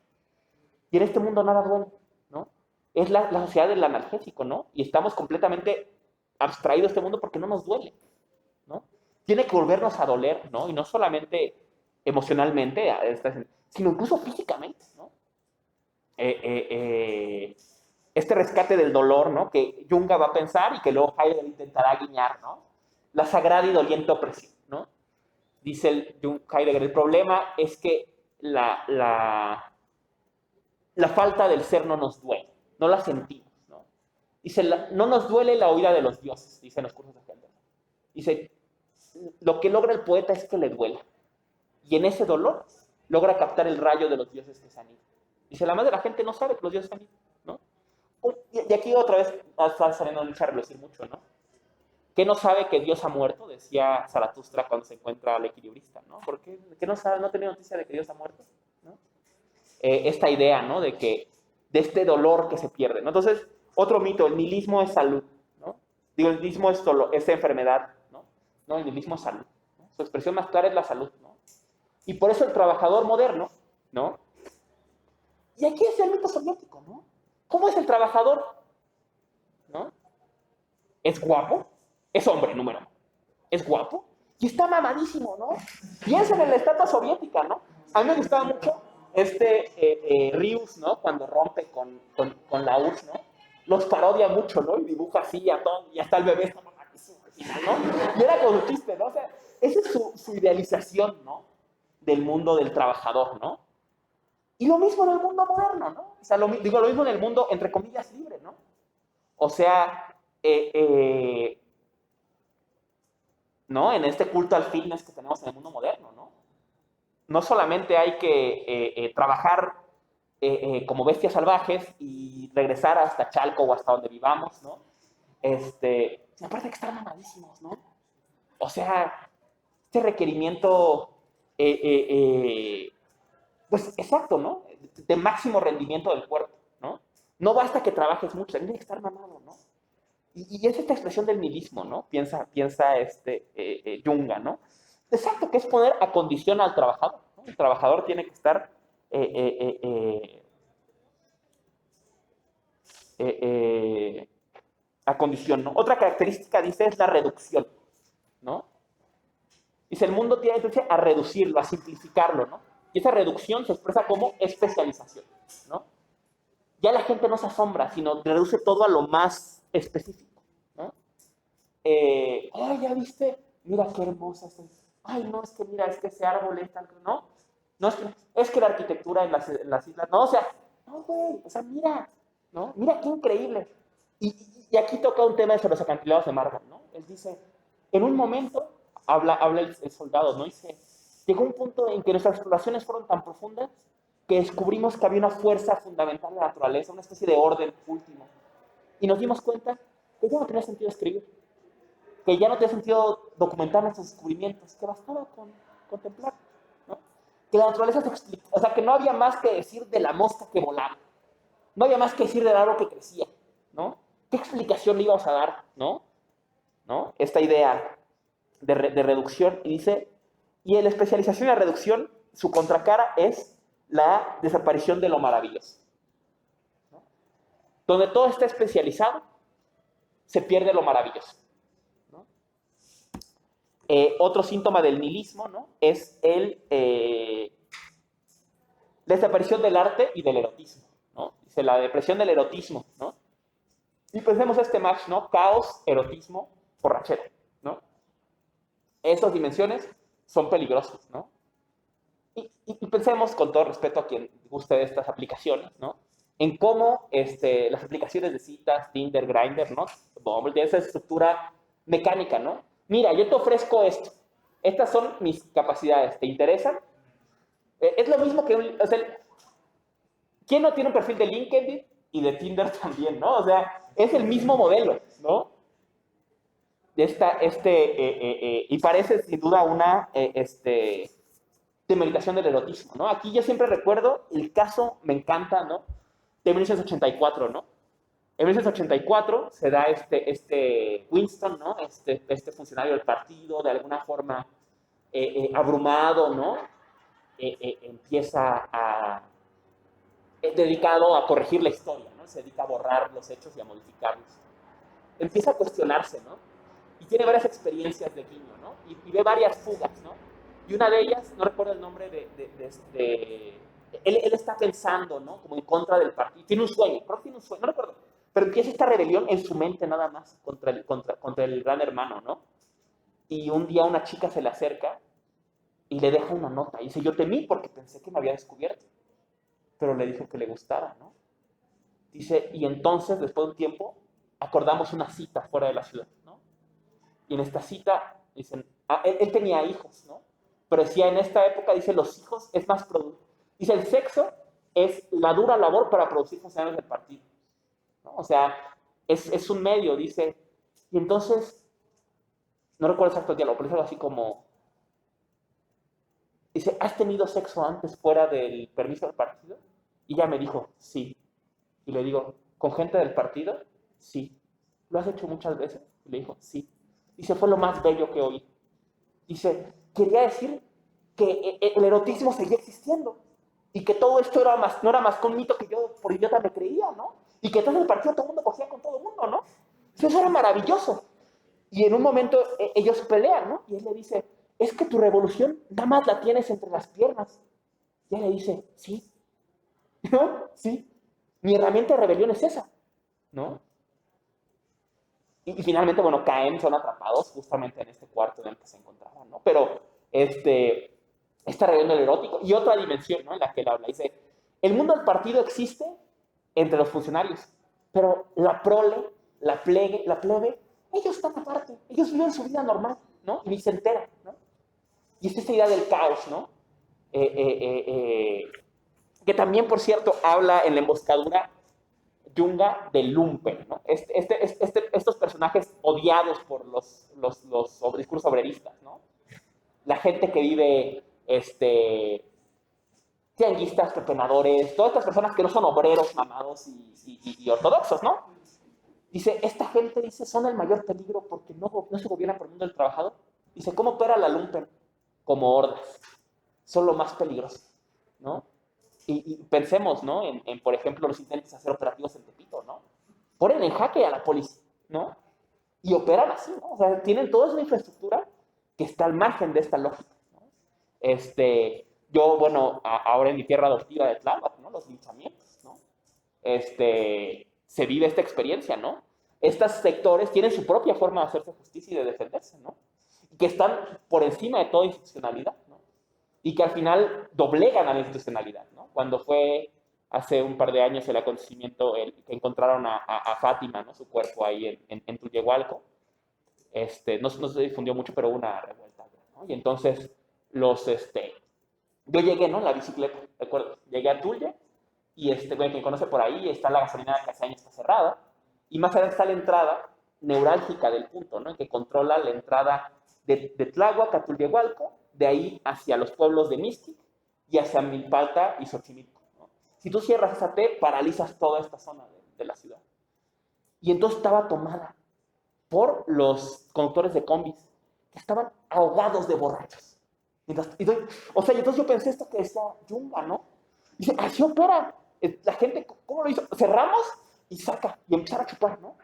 Y en este mundo nada duele, ¿no? Es la sociedad del analgésico, ¿no? Y estamos completamente abstraídos de este mundo porque no nos duele, ¿no? Tiene que volvernos a doler, ¿no? Y no solamente emocionalmente, sino incluso físicamente, ¿no? Este rescate del dolor, ¿no? Que Junga va a pensar y que luego Heidegger intentará guiñar, ¿no? La sagrada y doliente opresión, ¿no? Dice Heidegger, el problema es que la falta del ser no nos duele, no la sentimos, ¿no? Dice, no nos duele la huida de los dioses, dice en los cursos de Heidegger. Dice, lo que logra el poeta es que le duela. Y en ese dolor logra captar el rayo de los dioses que se han ido. Dice, la madre de la gente no sabe que los dioses se han ido, ¿no? Y aquí otra vez está saliendo a relucir mucho, ¿no? ¿Qué no sabe que Dios ha muerto? Decía Zaratustra cuando se encuentra al equilibrista, ¿no? ¿Por qué no sabe, no tenía noticia de que Dios ha muerto? ¿No? Esta idea, ¿no? De este dolor que se pierde, ¿no? Entonces, otro mito, el nihilismo es salud, ¿no? Digo, el nihilismo es enfermedad, ¿no? No, el nihilismo es salud, ¿no? Su expresión más clara es la salud, ¿no? Y por eso el trabajador moderno, ¿no? Y aquí es el mito soviético, ¿no? ¿Cómo es el trabajador? ¿No? ¿Es guapo? Es hombre, número uno. ¿Es guapo? Y está mamadísimo, ¿no? Piensen en la estatua soviética, ¿no? A mí me gustaba mucho Rius, ¿no? Cuando rompe con la URSS, ¿no? Los parodia mucho, ¿no? Y dibuja así a todo, y hasta el bebé está mamadísimo al final, ¿no? Y era como un chiste, ¿no? O sea, esa es su idealización, ¿no? Del mundo del trabajador, ¿no? Y lo mismo en el mundo moderno, ¿no? O sea, lo mismo en el mundo, entre comillas, libre, ¿no? O sea, ¿no? En este culto al fitness que tenemos en el mundo moderno, ¿no? No solamente hay que trabajar como bestias salvajes y regresar hasta Chalco o hasta donde vivamos, ¿no? Aparte hay que estar mamadísimos, ¿no? O sea, este requerimiento, pues exacto, ¿no? De máximo rendimiento del cuerpo, ¿no? No basta que trabajes mucho, también hay que estar mamado, ¿no? Y es esta expresión del nihilismo, ¿no? Piensa Junga, ¿no? Exacto, que es poner a condición al trabajador, ¿no? El trabajador tiene que estar a condición, ¿no? Otra característica, dice, es la reducción, ¿no? Dice, el mundo tiene tendencia a reducirlo, a simplificarlo, ¿no? Y esa reducción se expresa como especialización, ¿no? Ya la gente no se asombra, sino reduce todo a lo más específico, ¿no? Oh, ya viste, mira qué hermosa es. Ay, no, es que mira, es que ese árbol es tan, ¿no? No, es que la arquitectura en las islas, no, o sea, no, güey, o sea, mira, ¿no? Mira qué increíble. Y aquí toca un tema sobre los acantilados de mármol, ¿no? Él dice, en un momento, habla el soldado, ¿no? Dice, llegó un punto en que nuestras exploraciones fueron tan profundas que descubrimos que había una fuerza fundamental en la naturaleza, una especie de orden último. Y nos dimos cuenta que ya no tenía sentido escribir, que ya no tenía sentido documentar nuestros descubrimientos, que bastaba con contemplar, ¿no? Que la naturaleza se explica, o sea, que no había más que decir de la mosca que volaba, no había más que decir del árbol que crecía, ¿no? ¿Qué explicación le íbamos a dar, ¿no? Esta idea de reducción, y dice, Y en la especialización y la reducción, su contracara es la desaparición de lo maravilloso. ¿No? Donde todo está especializado, se pierde lo maravilloso. ¿No? Otro síntoma del nihilismo, ¿no? Es la desaparición del arte y del erotismo. ¿No? Dice la depresión del erotismo. ¿No? Y pensemos este match, ¿no? Caos, erotismo, borrachera. ¿No? Estas dimensiones son peligrosas, ¿no? Y pensemos, con todo respeto a quien guste de estas aplicaciones, ¿no? En cómo las aplicaciones de citas, Tinder, Grindr, ¿no? Bumble, tienen esa estructura mecánica, ¿no? Mira, yo te ofrezco esto. Estas son mis capacidades. ¿Te interesan? Es lo mismo que o sea, ¿quién no tiene un perfil de LinkedIn y de Tinder también, ¿no? O sea, es el mismo modelo, ¿no? Y parece sin duda una demerización del erotismo, ¿no? Aquí yo siempre recuerdo el caso, me encanta, ¿no? De 1984, ¿no? En 1984 se da Winston, ¿no? Funcionario del partido, de alguna forma abrumado, ¿no? Empieza dedicado a corregir la historia, ¿no? Se dedica a borrar los hechos y a modificarlos. Empieza a cuestionarse, ¿no? Y tiene varias experiencias de guiño, ¿no? Y ve varias fugas, ¿no? Y una de ellas, no recuerdo el nombre él está pensando, ¿no? Como en contra del partido. Tiene un sueño, creo que tiene un sueño, no recuerdo. Pero empieza esta rebelión en su mente nada más contra el gran hermano, ¿no? Y un día una chica se le acerca y le deja una nota. Y dice, yo temí porque pensé que me había descubierto. Pero le dijo que le gustara, ¿no? Dice, y entonces, después de un tiempo, acordamos una cita fuera de la ciudad, ¿no? Y en esta cita, dicen, él tenía hijos, ¿no? Pero decía, en esta época, dice, los hijos es más producto. Dice, el sexo es la dura labor para producir funcionarios del partido, ¿no? O sea, es un medio, dice. Y entonces, no recuerdo exacto el diálogo, pero es algo así como, dice, ¿has tenido sexo antes fuera del permiso del partido? Y ella me dijo, sí. Y le digo, ¿con gente del partido? Sí. ¿Lo has hecho muchas veces? Y le dijo, sí. Dice, fue lo más bello que oí. Dice, quería decir que el erotismo seguía existiendo y que todo esto no era más que un mito que yo por idiota me creía, ¿no? Y que entonces el partido todo el mundo cogía con todo el mundo, ¿no? Eso era maravilloso. Y en un momento ellos pelean, ¿no? Y él le dice, es que tu revolución nada más la tienes entre las piernas. Y él le dice, sí, ¿no? Sí. Mi herramienta de rebelión es esa, ¿no? Y finalmente, bueno, caen, son atrapados justamente en este cuarto en el que se encontraban, ¿no? Pero esta rebelión del erótico y otra dimensión, ¿no? En la que él habla. Dice, el mundo del partido existe entre los funcionarios, pero la prole, la plebe, ellos están aparte, ellos viven su vida normal, ¿no? Y ni se enteran, ¿no? Y es esta idea del caos, ¿no? Que también, por cierto, habla en la emboscadura Yunga del lumpen, ¿no? Estos personajes odiados por los discursos obreristas, ¿no? La gente que vive, tianguistas, pepenadores, todas estas personas que no son obreros mamados y ortodoxos, ¿no? Dice, esta gente, dice, son el mayor peligro porque no se gobierna por el mundo del trabajador. Dice, ¿cómo opera la lumpen? Como hordas. Son lo más peligroso, ¿no? Y pensemos, ¿no? Por ejemplo, los intentos de hacer operativos en Tepito, ¿no? Ponen en jaque a la policía, ¿no? Y operan así, ¿no? O sea, tienen toda una infraestructura que está al margen de esta lógica, ¿no? Bueno, ahora en mi tierra adoptiva de Tláhuac, ¿no? Los linchamientos, ¿no? Se vive esta experiencia, ¿no? Estos sectores tienen su propia forma de hacerse justicia y de defenderse, ¿no? Y que están por encima de toda institucionalidad, ¿no? Y que al final doblegan a la institucionalidad, ¿no? Cuando fue hace un par de años el acontecimiento que encontraron a Fátima, ¿no? Su cuerpo ahí en Tullehualco, no se difundió mucho, pero hubo una revuelta, ¿no? Y entonces yo llegué, ¿no? En la bicicleta, ¿de acuerdo? Llegué a Tulle y bueno, quien conoce por ahí, está la gasolinera que hace años está cerrada y más allá está la entrada neurálgica del punto, ¿no? Que controla la entrada de Tláhuac a Tullehualco, de ahí hacia los pueblos de Mixquic y hacia Milpalta y Xochimilco, ¿no? Si tú cierras esa T, paralizas toda esta zona de la ciudad. Y entonces estaba tomada por los conductores de combis que estaban ahogados de borrachos. O sea, y entonces yo pensé esto que decía Junga, ¿no? Dice, así opera. La gente, ¿cómo lo hizo? Cerramos y saca, y empezar a chupar, ¿no?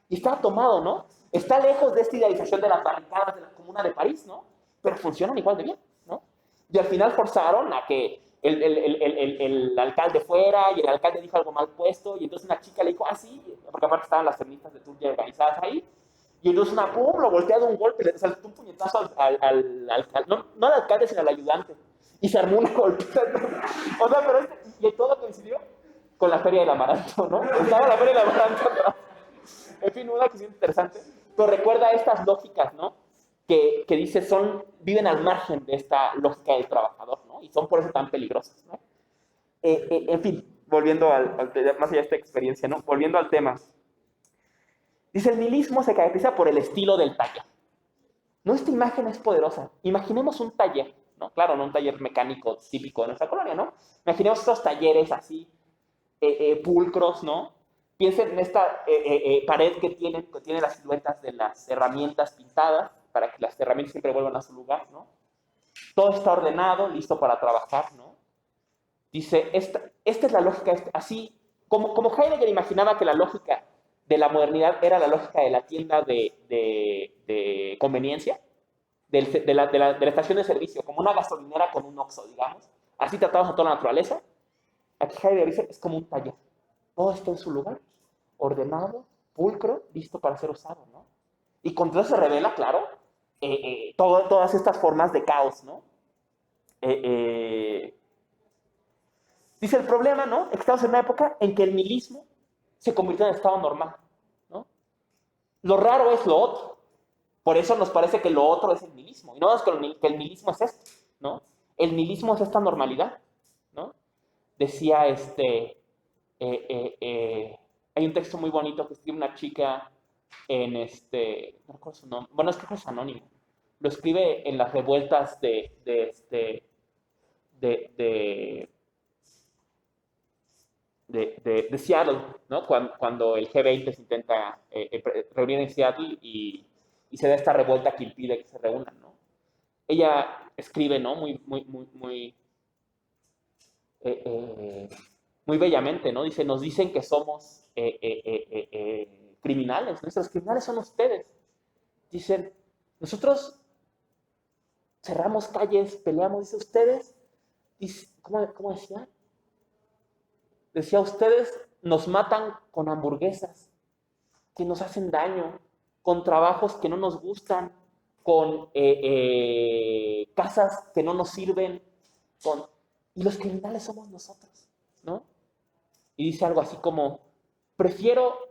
Y está tomado, ¿no? Está lejos de esta idealización de las barricadas de la Comuna de París, ¿no? Pero funcionan igual de bien, ¿no? Y al final forzaron a que el alcalde fuera, y el alcalde dijo algo mal puesto, y entonces una chica le dijo, ah, sí, porque aparte estaban las feministas de Turquía organizadas ahí, y entonces una pum, lo voltea de un golpe, le saltó un puñetazo al alcalde, no al alcalde, sino al ayudante. Y se armó una golpiza. O sea, pero y todo coincidió con la Feria del Amaranto, ¿no? Estaba la Feria del Amaranto atrás. En fin, una cuestión interesante. Pero recuerda estas lógicas, ¿no? Que dice viven al margen de esta lógica del trabajador, ¿no? Y son por eso tan peligrosas, ¿no? En fin, volviendo más allá de esta experiencia, ¿no? Volviendo al tema. Dice, el nihilismo se caracteriza por el estilo del taller. No, esta imagen es poderosa. Imaginemos un taller, ¿no? Claro, no un taller mecánico típico de nuestra colonia, ¿no? Imaginemos estos talleres así, pulcros, ¿no? Piensen en esta pared que tiene las siluetas de las herramientas pintadas, para que las herramientas siempre vuelvan a su lugar, ¿no? Todo está ordenado, listo para trabajar, ¿no? Dice, esta es la lógica, así, como Heidegger imaginaba que la lógica de la modernidad era la lógica de la tienda de conveniencia, de la estación de servicio, como una gasolinera con un Oxxo, digamos. Así tratamos a toda la naturaleza. Aquí Heidegger dice, es como un taller. Todo está en su lugar, ordenado, pulcro, listo para ser usado, ¿no? Y con todo se revela, claro, todas estas formas de caos, ¿no? Dice el problema, ¿no? Es que estamos en una época en que el nihilismo se convirtió en estado normal, ¿no? Lo raro es lo otro. Por eso nos parece que lo otro es el nihilismo. Y no es que el nihilismo es esto, ¿no? El nihilismo es esta normalidad, ¿no? Decía hay un texto muy bonito que escribe una chica en no recuerdo su nombre, bueno, es que es anónimo. Lo escribe en las revueltas de, de Seattle, ¿no? Cuando el G20 se intenta reunir en Seattle y se da esta revuelta que impide que se reúnan, ¿no? Ella escribe, ¿no? Muy bellamente, ¿no? Dice, nos dicen que somos criminales, nuestros criminales son ustedes. Dicen, nosotros cerramos calles, peleamos, dice ustedes, ¿cómo decía? Decía, ustedes nos matan con hamburguesas, que nos hacen daño, con trabajos que no nos gustan, con casas que no nos sirven, y los criminales somos nosotros, ¿no? Y dice algo así como, prefiero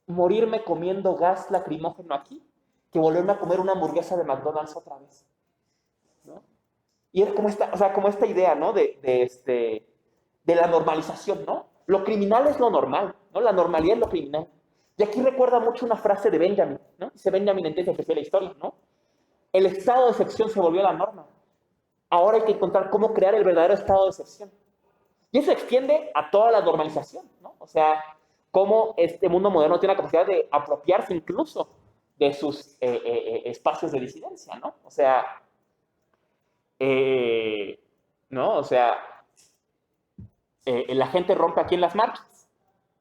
morirme comiendo gas lacrimógeno aquí que volverme a comer una hamburguesa de McDonald's otra vez, ¿no? Y es como esta idea, ¿no? De la normalización, ¿no? Lo criminal es lo normal, ¿no? La normalidad es lo criminal. Y aquí recuerda mucho una frase de Benjamin, ¿no? Dice Benjamin en Tesis de la Historia, ¿no? El estado de excepción se volvió la norma. Ahora hay que encontrar cómo crear el verdadero estado de excepción. Y eso se extiende a toda la normalización, ¿no? O sea, cómo este mundo moderno tiene la capacidad de apropiarse incluso de sus espacios de disidencia, ¿no? O sea, ¿no? O sea, la gente rompe aquí en las marchas.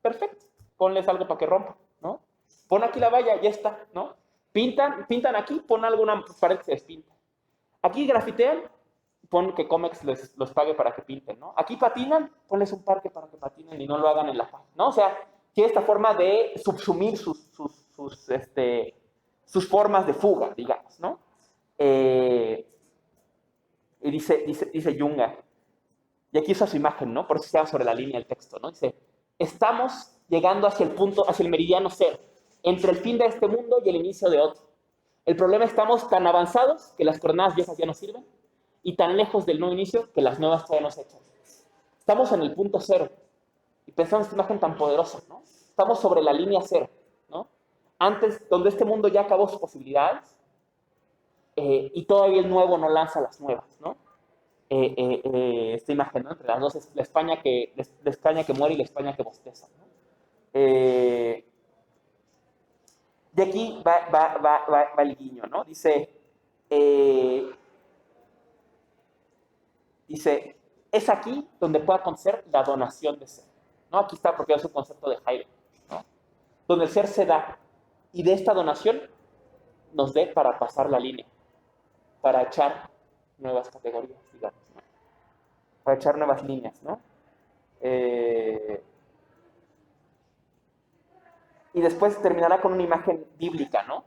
Perfecto. Ponles algo para que rompa, ¿no? Pon aquí la valla, ya está, ¿no? Pintan aquí, pon alguna pared que se despinta. Aquí grafitean, pon que Comex los pague para que pinten, ¿no? Aquí patinan, ponles un parque para que patinen y no lo hagan en la calle, ¿no? O sea, tiene esta forma de subsumir sus formas de fuga, digamos, ¿no? Y dice Junga, y aquí usa su imagen, ¿no? Por eso se llama sobre la línea del texto, ¿no? Dice, estamos llegando hacia el punto, hacia el meridiano cero, entre el fin de este mundo y el inicio de otro. El problema es que estamos tan avanzados que las coordenadas viejas ya no sirven y tan lejos del nuevo inicio que las nuevas todavía no se echan. Estamos en el punto cero y pensamos esta imagen tan poderosa, ¿no? Estamos sobre la línea cero, ¿no? Antes, donde este mundo ya acabó sus posibilidades y todavía el nuevo no lanza las nuevas, ¿no? Esta imagen, ¿no? Entre las dos, la España que muere y la España que bosteza, ¿no? De aquí va el guiño, ¿no? Dice, Dice, es aquí donde puede acontecer la donación de ser, ¿no? Aquí está apropiado su concepto de Heidegger, ¿no? Donde el ser se da y de esta donación nos dé para pasar la línea, para echar nuevas categorías, digamos, ¿no? Para echar nuevas líneas, ¿no? Y después terminará con una imagen bíblica, ¿no?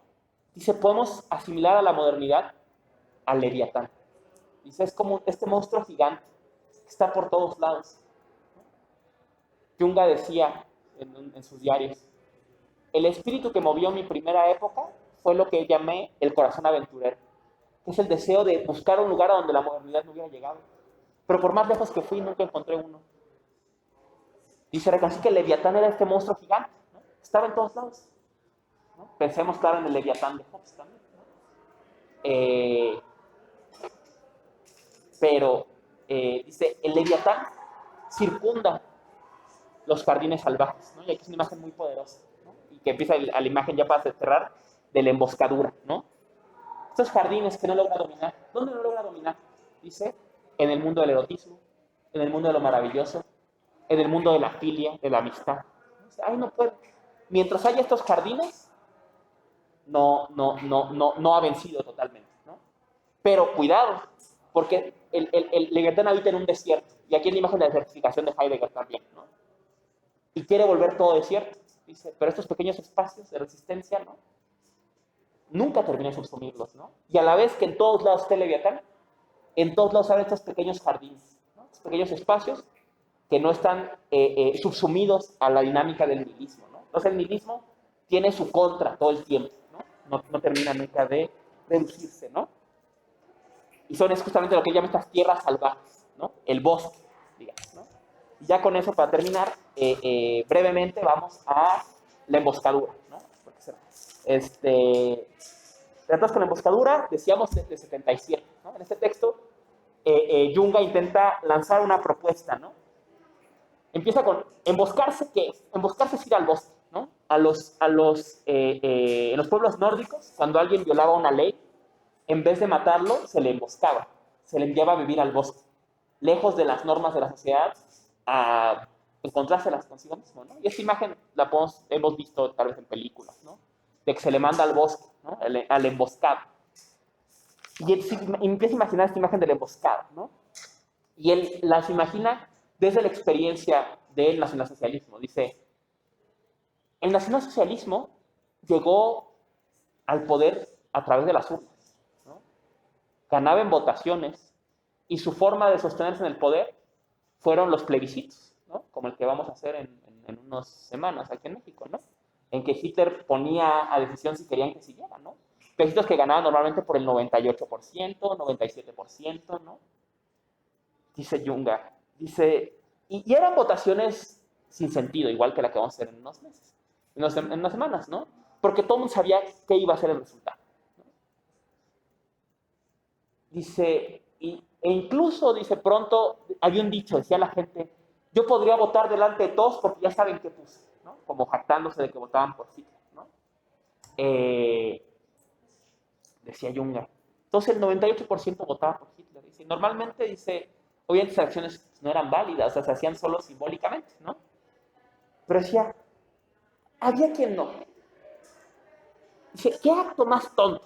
Dice, podemos asimilar a la modernidad al Leviatán. Dice, es como este monstruo gigante que está por todos lados. Junga decía en sus diarios, el espíritu que movió mi primera época fue lo que llamé el corazón aventurero, que es el deseo de buscar un lugar a donde la modernidad no hubiera llegado. Pero por más lejos que fui, nunca encontré uno. Dice, reconocí que el Leviatán era este monstruo gigante, ¿no? Estaba en todos lados, ¿no? Pensemos, claro, en el Leviatán de Hobbes también, ¿no? Pero, dice, el Leviatán circunda los jardines salvajes, ¿no? Y aquí es una imagen muy poderosa, ¿no? Y que empieza a la imagen ya para cerrar de la emboscadura, ¿no? Estos jardines que no logra dominar, ¿dónde no logra dominar? Dice, en el mundo del erotismo, en el mundo de lo maravilloso, en el mundo de la filia, de la amistad. Dice, ay, no puede. Mientras haya estos jardines, no ha vencido totalmente, ¿no? Pero cuidado, porque el Leviatán habita en un desierto, y aquí en la imagen de la certificación de Heidegger también, ¿no? Y quiere volver todo desierto, dice, pero estos pequeños espacios de resistencia, ¿no? Nunca termina de subsumirlos, ¿no? Y a la vez que en todos lados está el Leviatán, en todos lados hay estos pequeños jardines, ¿no? Estos pequeños espacios que no están subsumidos a la dinámica del nihilismo, ¿no? Entonces el nihilismo tiene su contra todo el tiempo, ¿no? No termina nunca de reducirse, ¿no? Y son justamente lo que llaman estas tierras salvajes, ¿no? El bosque, digamos, ¿no? Y ya con eso, para terminar, brevemente vamos a la emboscadura, ¿no? Tratados con la emboscadura, decíamos de 77, ¿no? En este texto, Junga intenta lanzar una propuesta, ¿no? Empieza con emboscarse, ¿qué es? Emboscarse es ir al bosque, ¿no? En los pueblos nórdicos, cuando alguien violaba una ley, en vez de matarlo, se le emboscaba, se le enviaba a vivir al bosque, lejos de las normas de la sociedad, a encontrárselas consigo mismo, ¿no? Y esta imagen la hemos visto tal vez en películas, ¿no? De que se le manda al bosque, ¿no? Al emboscado. Y él empieza a imaginar esta imagen del emboscado, ¿no? Y él las imagina desde la experiencia del nacionalsocialismo. Dice, el nacionalsocialismo llegó al poder a través de las urnas, ¿no? Ganaba en votaciones y su forma de sostenerse en el poder fueron los plebiscitos, ¿no? Como el que vamos a hacer en unas semanas aquí en México, ¿no? En que Hitler ponía a decisión si querían que siguiera, ¿no? Plebiscitos que ganaban normalmente por el 98%, 97%, ¿no? Dice Junga, dice, y eran votaciones sin sentido, igual que la que vamos a hacer en unos meses, en unas semanas, ¿no? Porque todo el mundo sabía qué iba a ser el resultado, ¿no? Dice, e incluso, dice, pronto, había un dicho, decía la gente, yo podría votar delante de todos porque ya saben qué puse, ¿no? Como jactándose de que votaban por Hitler, ¿no? Decía Junga. Entonces el 98% votaba por Hitler. Dice, normalmente, dice, obviamente esas acciones no eran válidas, o sea, se hacían solo simbólicamente, ¿no? Pero decía, había quien no. Dice, ¿qué acto más tonto?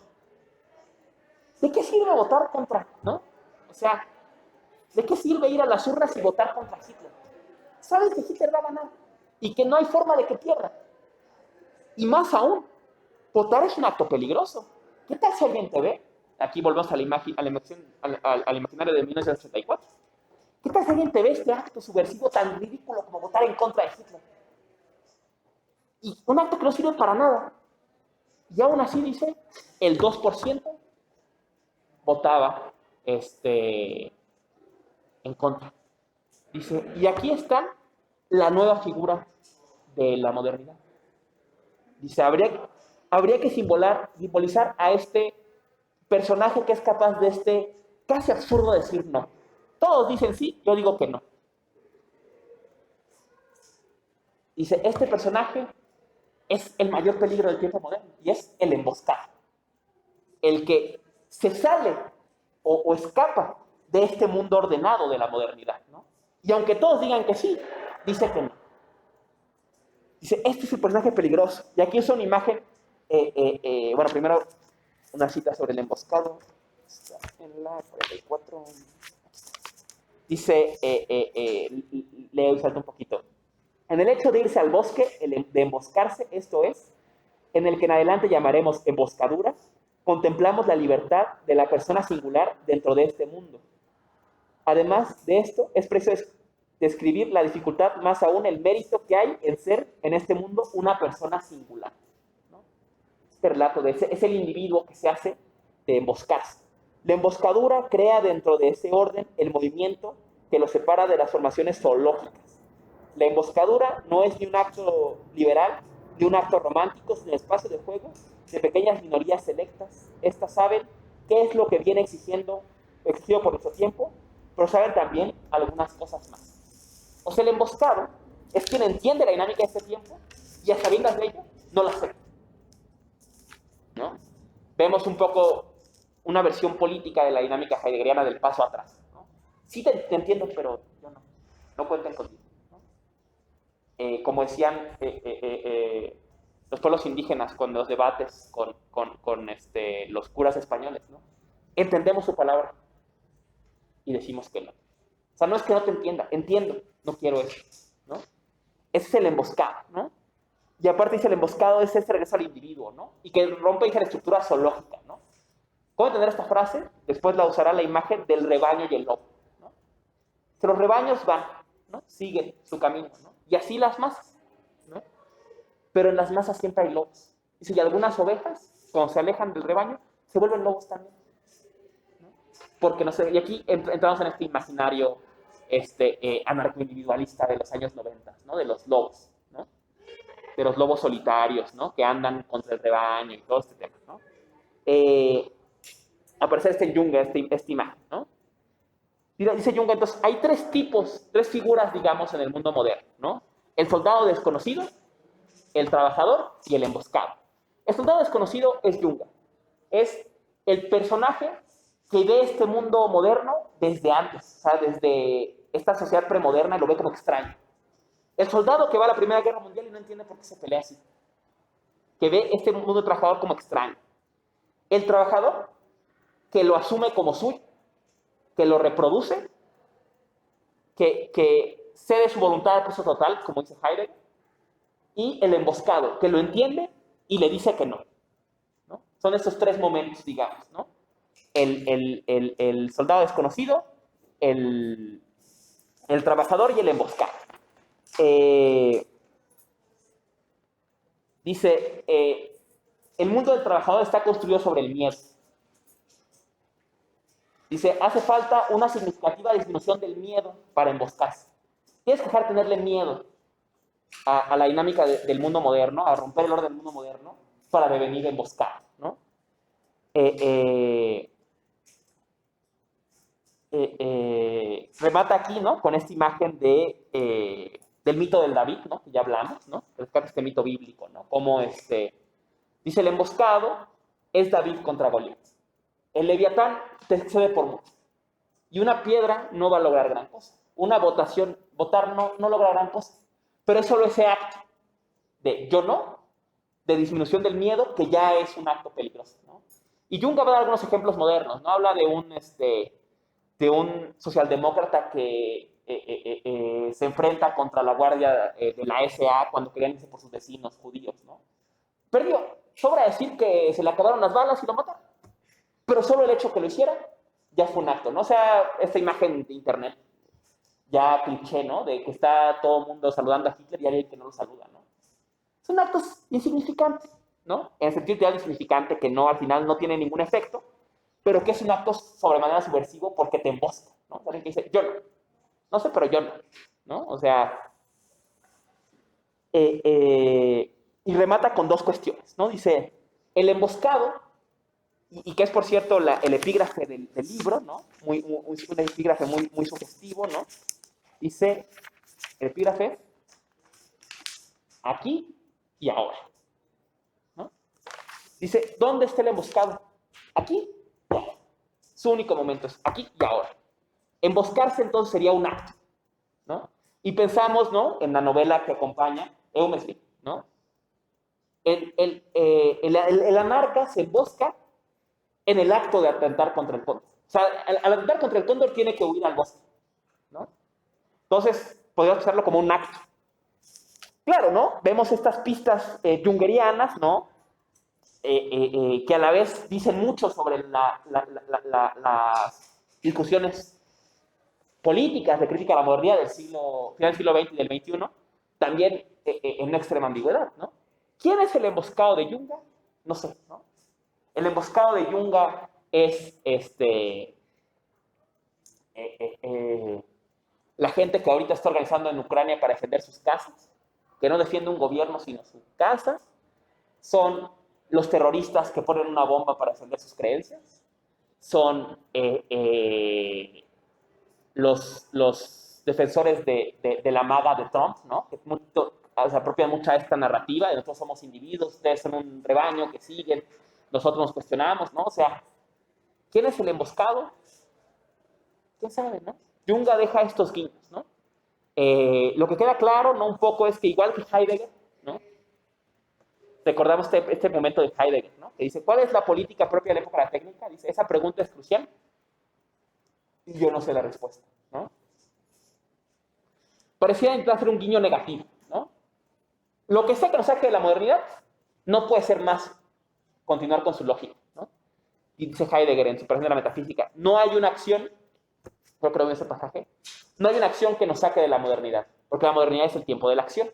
¿De qué sirve votar contra, no? O sea, ¿de qué sirve ir a las urnas y votar contra Hitler? Sabes que Hitler va a ganar y que no hay forma de que pierda. Y más aún, votar es un acto peligroso. ¿Qué tal si alguien te ve? Aquí volvemos a la al imaginario de 1984. ¿Qué tal si alguien te ve este acto subversivo tan ridículo como votar en contra de Hitler? Y un acto que no sirve para nada. Y aún así, dice, el 2% votaba en contra. Dice, y aquí está la nueva figura de la modernidad. Dice, habría que simbolizar a este personaje que es capaz de casi absurdo decir no. Todos dicen sí, yo digo que no. Dice, este personaje es el mayor peligro del tiempo moderno y es el emboscado. El que se sale o escapa de este mundo ordenado de la modernidad, ¿no? Y aunque todos digan que sí, dice que no. Dice, este es el personaje peligroso. Y aquí usa una imagen, bueno, primero una cita sobre el emboscado. Está en la 44. Dice, leo y salto un poquito. En el hecho de irse al bosque, de emboscarse, esto es, en el que en adelante llamaremos emboscadura, contemplamos la libertad de la persona singular dentro de este mundo. Además de esto, es preciso describir la dificultad, más aún el mérito que hay en ser en este mundo una persona singular, ¿no? Este relato es el individuo que se hace de emboscarse. La emboscadura crea dentro de ese orden el movimiento que lo separa de las formaciones zoológicas. La emboscadura no es ni un acto liberal, ni un acto romántico, sino un espacio de juego de pequeñas minorías selectas. Estas saben qué es lo que viene exigido por nuestro tiempo, pero saben también algunas cosas más. O sea, el emboscado es quien entiende la dinámica de este tiempo y a sabiendas de ello no la acepta, ¿no? Vemos un poco una versión política de la dinámica heideggeriana del paso atrás, ¿no? Sí te entiendo, pero yo no. No cuenten contigo, ¿no? Como decían los pueblos indígenas con los debates con los curas españoles, ¿no? Entendemos su palabra y decimos que no. O sea, no es que no te entienda, entiendo, no quiero eso, ¿no? Ese es el emboscado, ¿no? Y aparte dice el emboscado es este regreso al individuo, ¿no? Y que rompe, dice, la estructura zoológica, ¿no? ¿Cómo entender esta frase? Después la usará la imagen del rebaño y el lobo, ¿no? Que los rebaños van, ¿no? Siguen su camino, ¿no? Y así las masas, ¿no? Pero en las masas siempre hay lobos. Dice, y algunas ovejas, cuando se alejan del rebaño, se vuelven lobos también, ¿no? Porque no sé, y aquí entramos en este imaginario anarcoindividualista de los años 90, ¿no? De los lobos, ¿no? De los lobos solitarios, ¿no? Que andan contra el rebaño y todo este tema, ¿no? Aparece en Jung esta imagen, ¿no? Dice Jung, entonces, hay tres tipos, tres figuras, digamos, en el mundo moderno, ¿no? El soldado desconocido, el trabajador y el emboscado. El soldado desconocido es Jung. Es el personaje que ve este mundo moderno desde antes, o sea, desde esta sociedad premoderna, lo ve como extraño. El soldado que va a la Primera Guerra Mundial y no entiende por qué se pelea así, que ve este mundo trabajador como extraño. El trabajador que lo asume como suyo, que lo reproduce, que cede su voluntad al proceso total, como dice Heidegger, y el emboscado, que lo entiende y le dice que no, ¿no? Son estos tres momentos, digamos, ¿no? El soldado desconocido, el trabajador y el emboscado. Dice, el mundo del trabajador está construido sobre el miedo. Dice, hace falta una significativa disminución del miedo para emboscarse. Tienes que dejar de tenerle miedo a la dinámica del mundo moderno, a romper el orden del mundo moderno, para devenir emboscado, ¿no? Remata aquí, ¿no? Con esta imagen del mito del David, ¿no? Que ya hablamos, ¿no? Rescata este mito bíblico, ¿no? Como dice el emboscado es David contra Goliat. El Leviatán te excede por mucho. Y una piedra no va a lograr gran cosa. Una votar no logra gran cosa. Pero es solo ese acto de yo no, de disminución del miedo, que ya es un acto peligroso, ¿no? Y Jung va a dar algunos ejemplos modernos, ¿no? Habla de un socialdemócrata que se enfrenta contra la guardia de la SA cuando querían irse por sus vecinos judíos, ¿no? Perdió. Sobra decir que se le acabaron las balas y lo mataron. Pero solo el hecho que lo hiciera ya fue un acto, ¿no? O sea, esta imagen de internet, ya cliché, ¿no? De que está todo el mundo saludando a Hitler y hay alguien que no lo saluda, ¿no? Son actos insignificantes, ¿no? En el sentido de insignificante que no, al final no tiene ningún efecto, pero que es un acto sobremanera subversivo porque te embosca, ¿no? Alguien que dice, yo no. No sé, pero yo no, ¿no? O sea, y remata con dos cuestiones, ¿no? Dice, el emboscado, y que es, por cierto, el epígrafe del libro, ¿no? Un epígrafe muy sugestivo, ¿no? Dice, el epígrafe, aquí y ahora, ¿no? Dice, ¿dónde está el emboscado? Aquí y ahora. Su único momento es aquí y ahora. Emboscarse entonces sería un acto, ¿no? Y pensamos, ¿no?, en la novela que acompaña, Eumesby, ¿no? El anarca se embosca en el acto de atentar contra el cóndor. O sea, al atentar contra el cóndor tiene que huir al bosque, ¿no? Entonces, podríamos usarlo como un acto. Claro, ¿no? Vemos estas pistas jungerianas, ¿no? Que a la vez dicen mucho sobre las discusiones políticas de crítica a la modernidad del final del siglo XX y del XXI, también en una extrema ambigüedad, ¿no? ¿Quién es el emboscado de Yunga? No sé, ¿no? El emboscado de Yunga es la gente que ahorita está organizando en Ucrania para defender sus casas, que no defiende un gobierno sino sus casas. Son los terroristas que ponen una bomba para defender sus creencias. Son los defensores de la maga de Trump, ¿no? Que se apropian mucho de esta narrativa, de nosotros somos individuos, ustedes son un rebaño que siguen, nosotros nos cuestionamos, ¿no? O sea, ¿quién es el emboscado? ¿Quién sabe, no? Junga deja estos guiños, ¿no? Lo que queda claro, ¿no?, un poco es que igual que Heidegger, ¿no? Recordamos este momento de Heidegger, ¿no?, que dice, ¿cuál es la política propia de la época de la técnica? Dice, esa pregunta es crucial y yo no sé la respuesta, ¿no? Parecía intentar hacer un guiño negativo, ¿no? Lo que sea que nos saque de la modernidad no puede ser más continuar con su lógica, ¿no? Y dice Heidegger en su Presentación de la metafísica, no hay una acción, creo que lo veo en ese pasaje, no hay una acción que nos saque de la modernidad, porque la modernidad es el tiempo de la acción.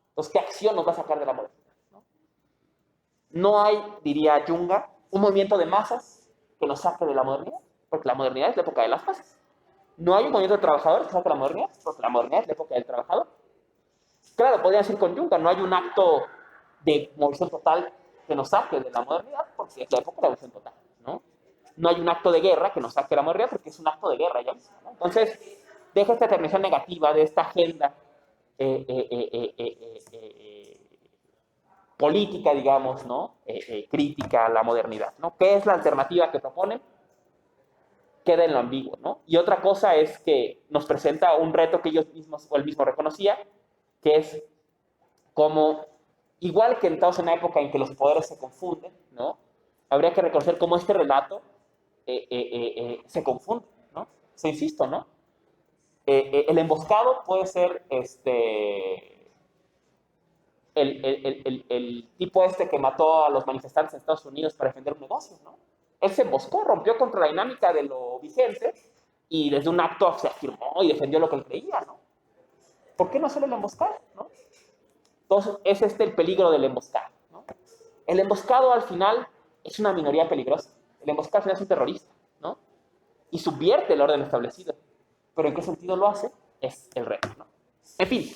Entonces, ¿qué acción nos va a sacar de la modernidad? No hay, diría Junga, un movimiento de masas que nos saque de la modernidad, porque la modernidad es la época de las masas. No hay un movimiento de trabajadores que saque de la modernidad, porque la modernidad es la época del trabajador. Claro, podría decir con Junga, no hay un acto de movilización total que nos saque de la modernidad, porque es la época de la movilización total, ¿no? No hay un acto de guerra que nos saque de la modernidad, porque es un acto de guerra ya mismo, ¿no? Entonces, deja esta determinación negativa de esta agenda política, digamos, ¿no? Crítica a la modernidad, ¿no? ¿Qué es la alternativa que proponen? Queda en lo ambiguo, ¿no? Y otra cosa es que nos presenta un reto que ellos mismos, o él mismo reconocía, que es como, igual que estamos en una época en que los poderes se confunden, ¿no? Habría que reconocer cómo este relato se confunde, ¿no? O sea, insisto, ¿no? El emboscado puede ser el tipo que mató a los manifestantes en Estados Unidos para defender un negocio, ¿no? Él se emboscó, rompió contra la dinámica de lo vigente y desde un acto se afirmó y defendió lo que él creía, ¿no? ¿Por qué no hacer el emboscado, no? Entonces, es el peligro del emboscado, ¿no? El emboscado al final es una minoría peligrosa. El emboscado al final es un terrorista, ¿no? Y subvierte el orden establecido. Pero ¿en qué sentido lo hace? Es el reto, ¿no? En fin,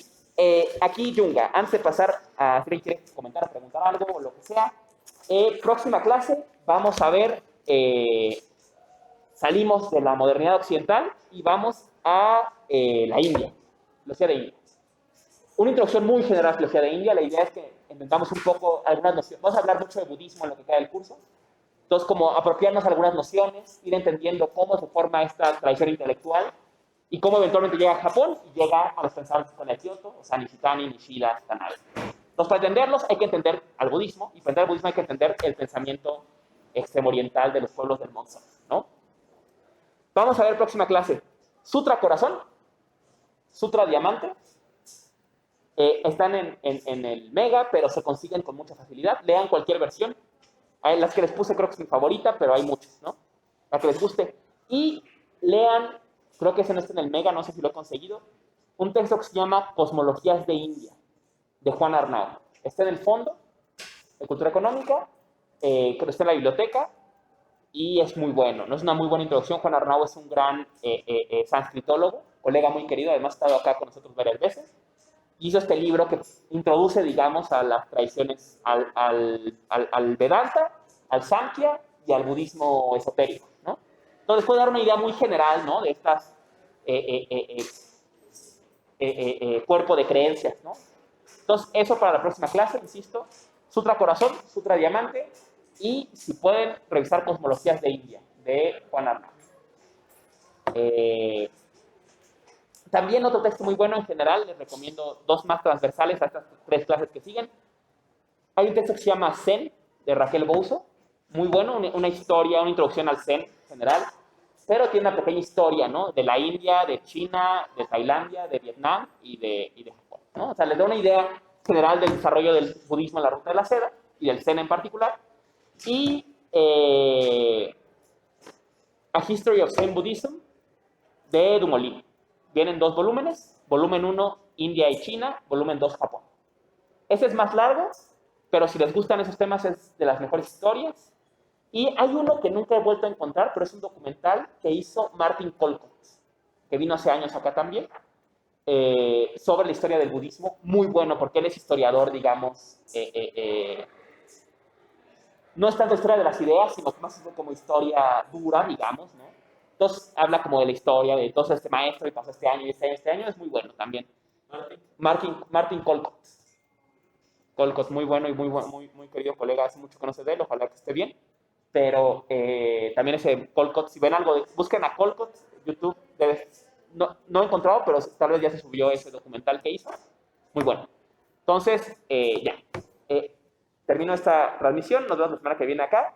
aquí Junga, antes de pasar a si quiere comentar, preguntar algo o lo que sea, próxima clase vamos a ver, salimos de la modernidad occidental y vamos a la India, filosofía de India. Una introducción muy general a la filosofía de India, la idea es que intentamos un poco algunas nociones, vamos a hablar mucho de budismo en lo que queda del curso, entonces como apropiarnos algunas nociones, ir entendiendo cómo se forma esta tradición intelectual y cómo eventualmente llega a Japón y llega a los pensadores de Kyoto, o sea, Nishitani, Nishida, Tanabe. Entonces, para entenderlos hay que entender al budismo, y para entender el budismo hay que entender el pensamiento extremo oriental de los pueblos del Monzón, ¿no? Vamos a ver próxima clase. Sutra Corazón, Sutra Diamante, están en el Mega, pero se consiguen con mucha facilidad. Lean cualquier versión. Las que les puse creo que es mi favorita, pero hay muchas, ¿no? La que les guste. Y lean, creo que ese no está en el Mega, no sé si lo he conseguido, un texto que se llama Cosmologías de India, de Juan Arnao. Está en el fondo de Cultura Económica, creo que está en la biblioteca, y es muy bueno, ¿no? Es una muy buena introducción. Juan Arnao es un gran sanscritólogo, colega muy querido, además ha estado acá con nosotros varias veces. Hizo este libro que introduce, digamos, a las tradiciones, al Vedanta, al Samkhya y al budismo esotérico, ¿no? Entonces puede dar una idea muy general, ¿no?, de estas cuerpo de creencias, ¿no? Entonces, eso para la próxima clase, insisto, Sutra Corazón, Sutra Diamante, y si pueden revisar Cosmologías de India, de Juan Arnao. También otro texto muy bueno en general, les recomiendo dos más transversales a estas tres clases que siguen. Hay un texto que se llama Zen, de Raquel Bouzo, muy bueno, una historia, una introducción al Zen en general, pero tiene una pequeña historia, ¿no? De la India, de China, de Tailandia, de Vietnam y de Japón, ¿no? O sea, les da una idea general del desarrollo del budismo en la Ruta de la Seda y del Zen en particular. Y A History of Zen Buddhism de Dumoulin. Vienen dos volúmenes, volumen 1 India y China, volumen 2 Japón. Ese es más largo, pero si les gustan esos temas es de las mejores historias. Y hay uno que nunca he vuelto a encontrar, pero es un documental que hizo Martin Colcott, que vino hace años acá también, sobre la historia del budismo, muy bueno, porque él es historiador, digamos, no es tanto historia de las ideas, sino más como historia dura, digamos, ¿no? Entonces habla como de la historia, de todo este maestro y pasó este año y este año, es muy bueno también. Martin Colcott. Colcott, muy bueno y muy querido colega, hace mucho que no sé de él, ojalá que esté bien. Pero también ese Colcott, si ven algo, busquen a Colcott, YouTube, no he encontrado, pero tal vez ya se subió ese documental que hizo. Muy bueno. Entonces, ya. Termino esta transmisión, nos vemos la semana que viene acá.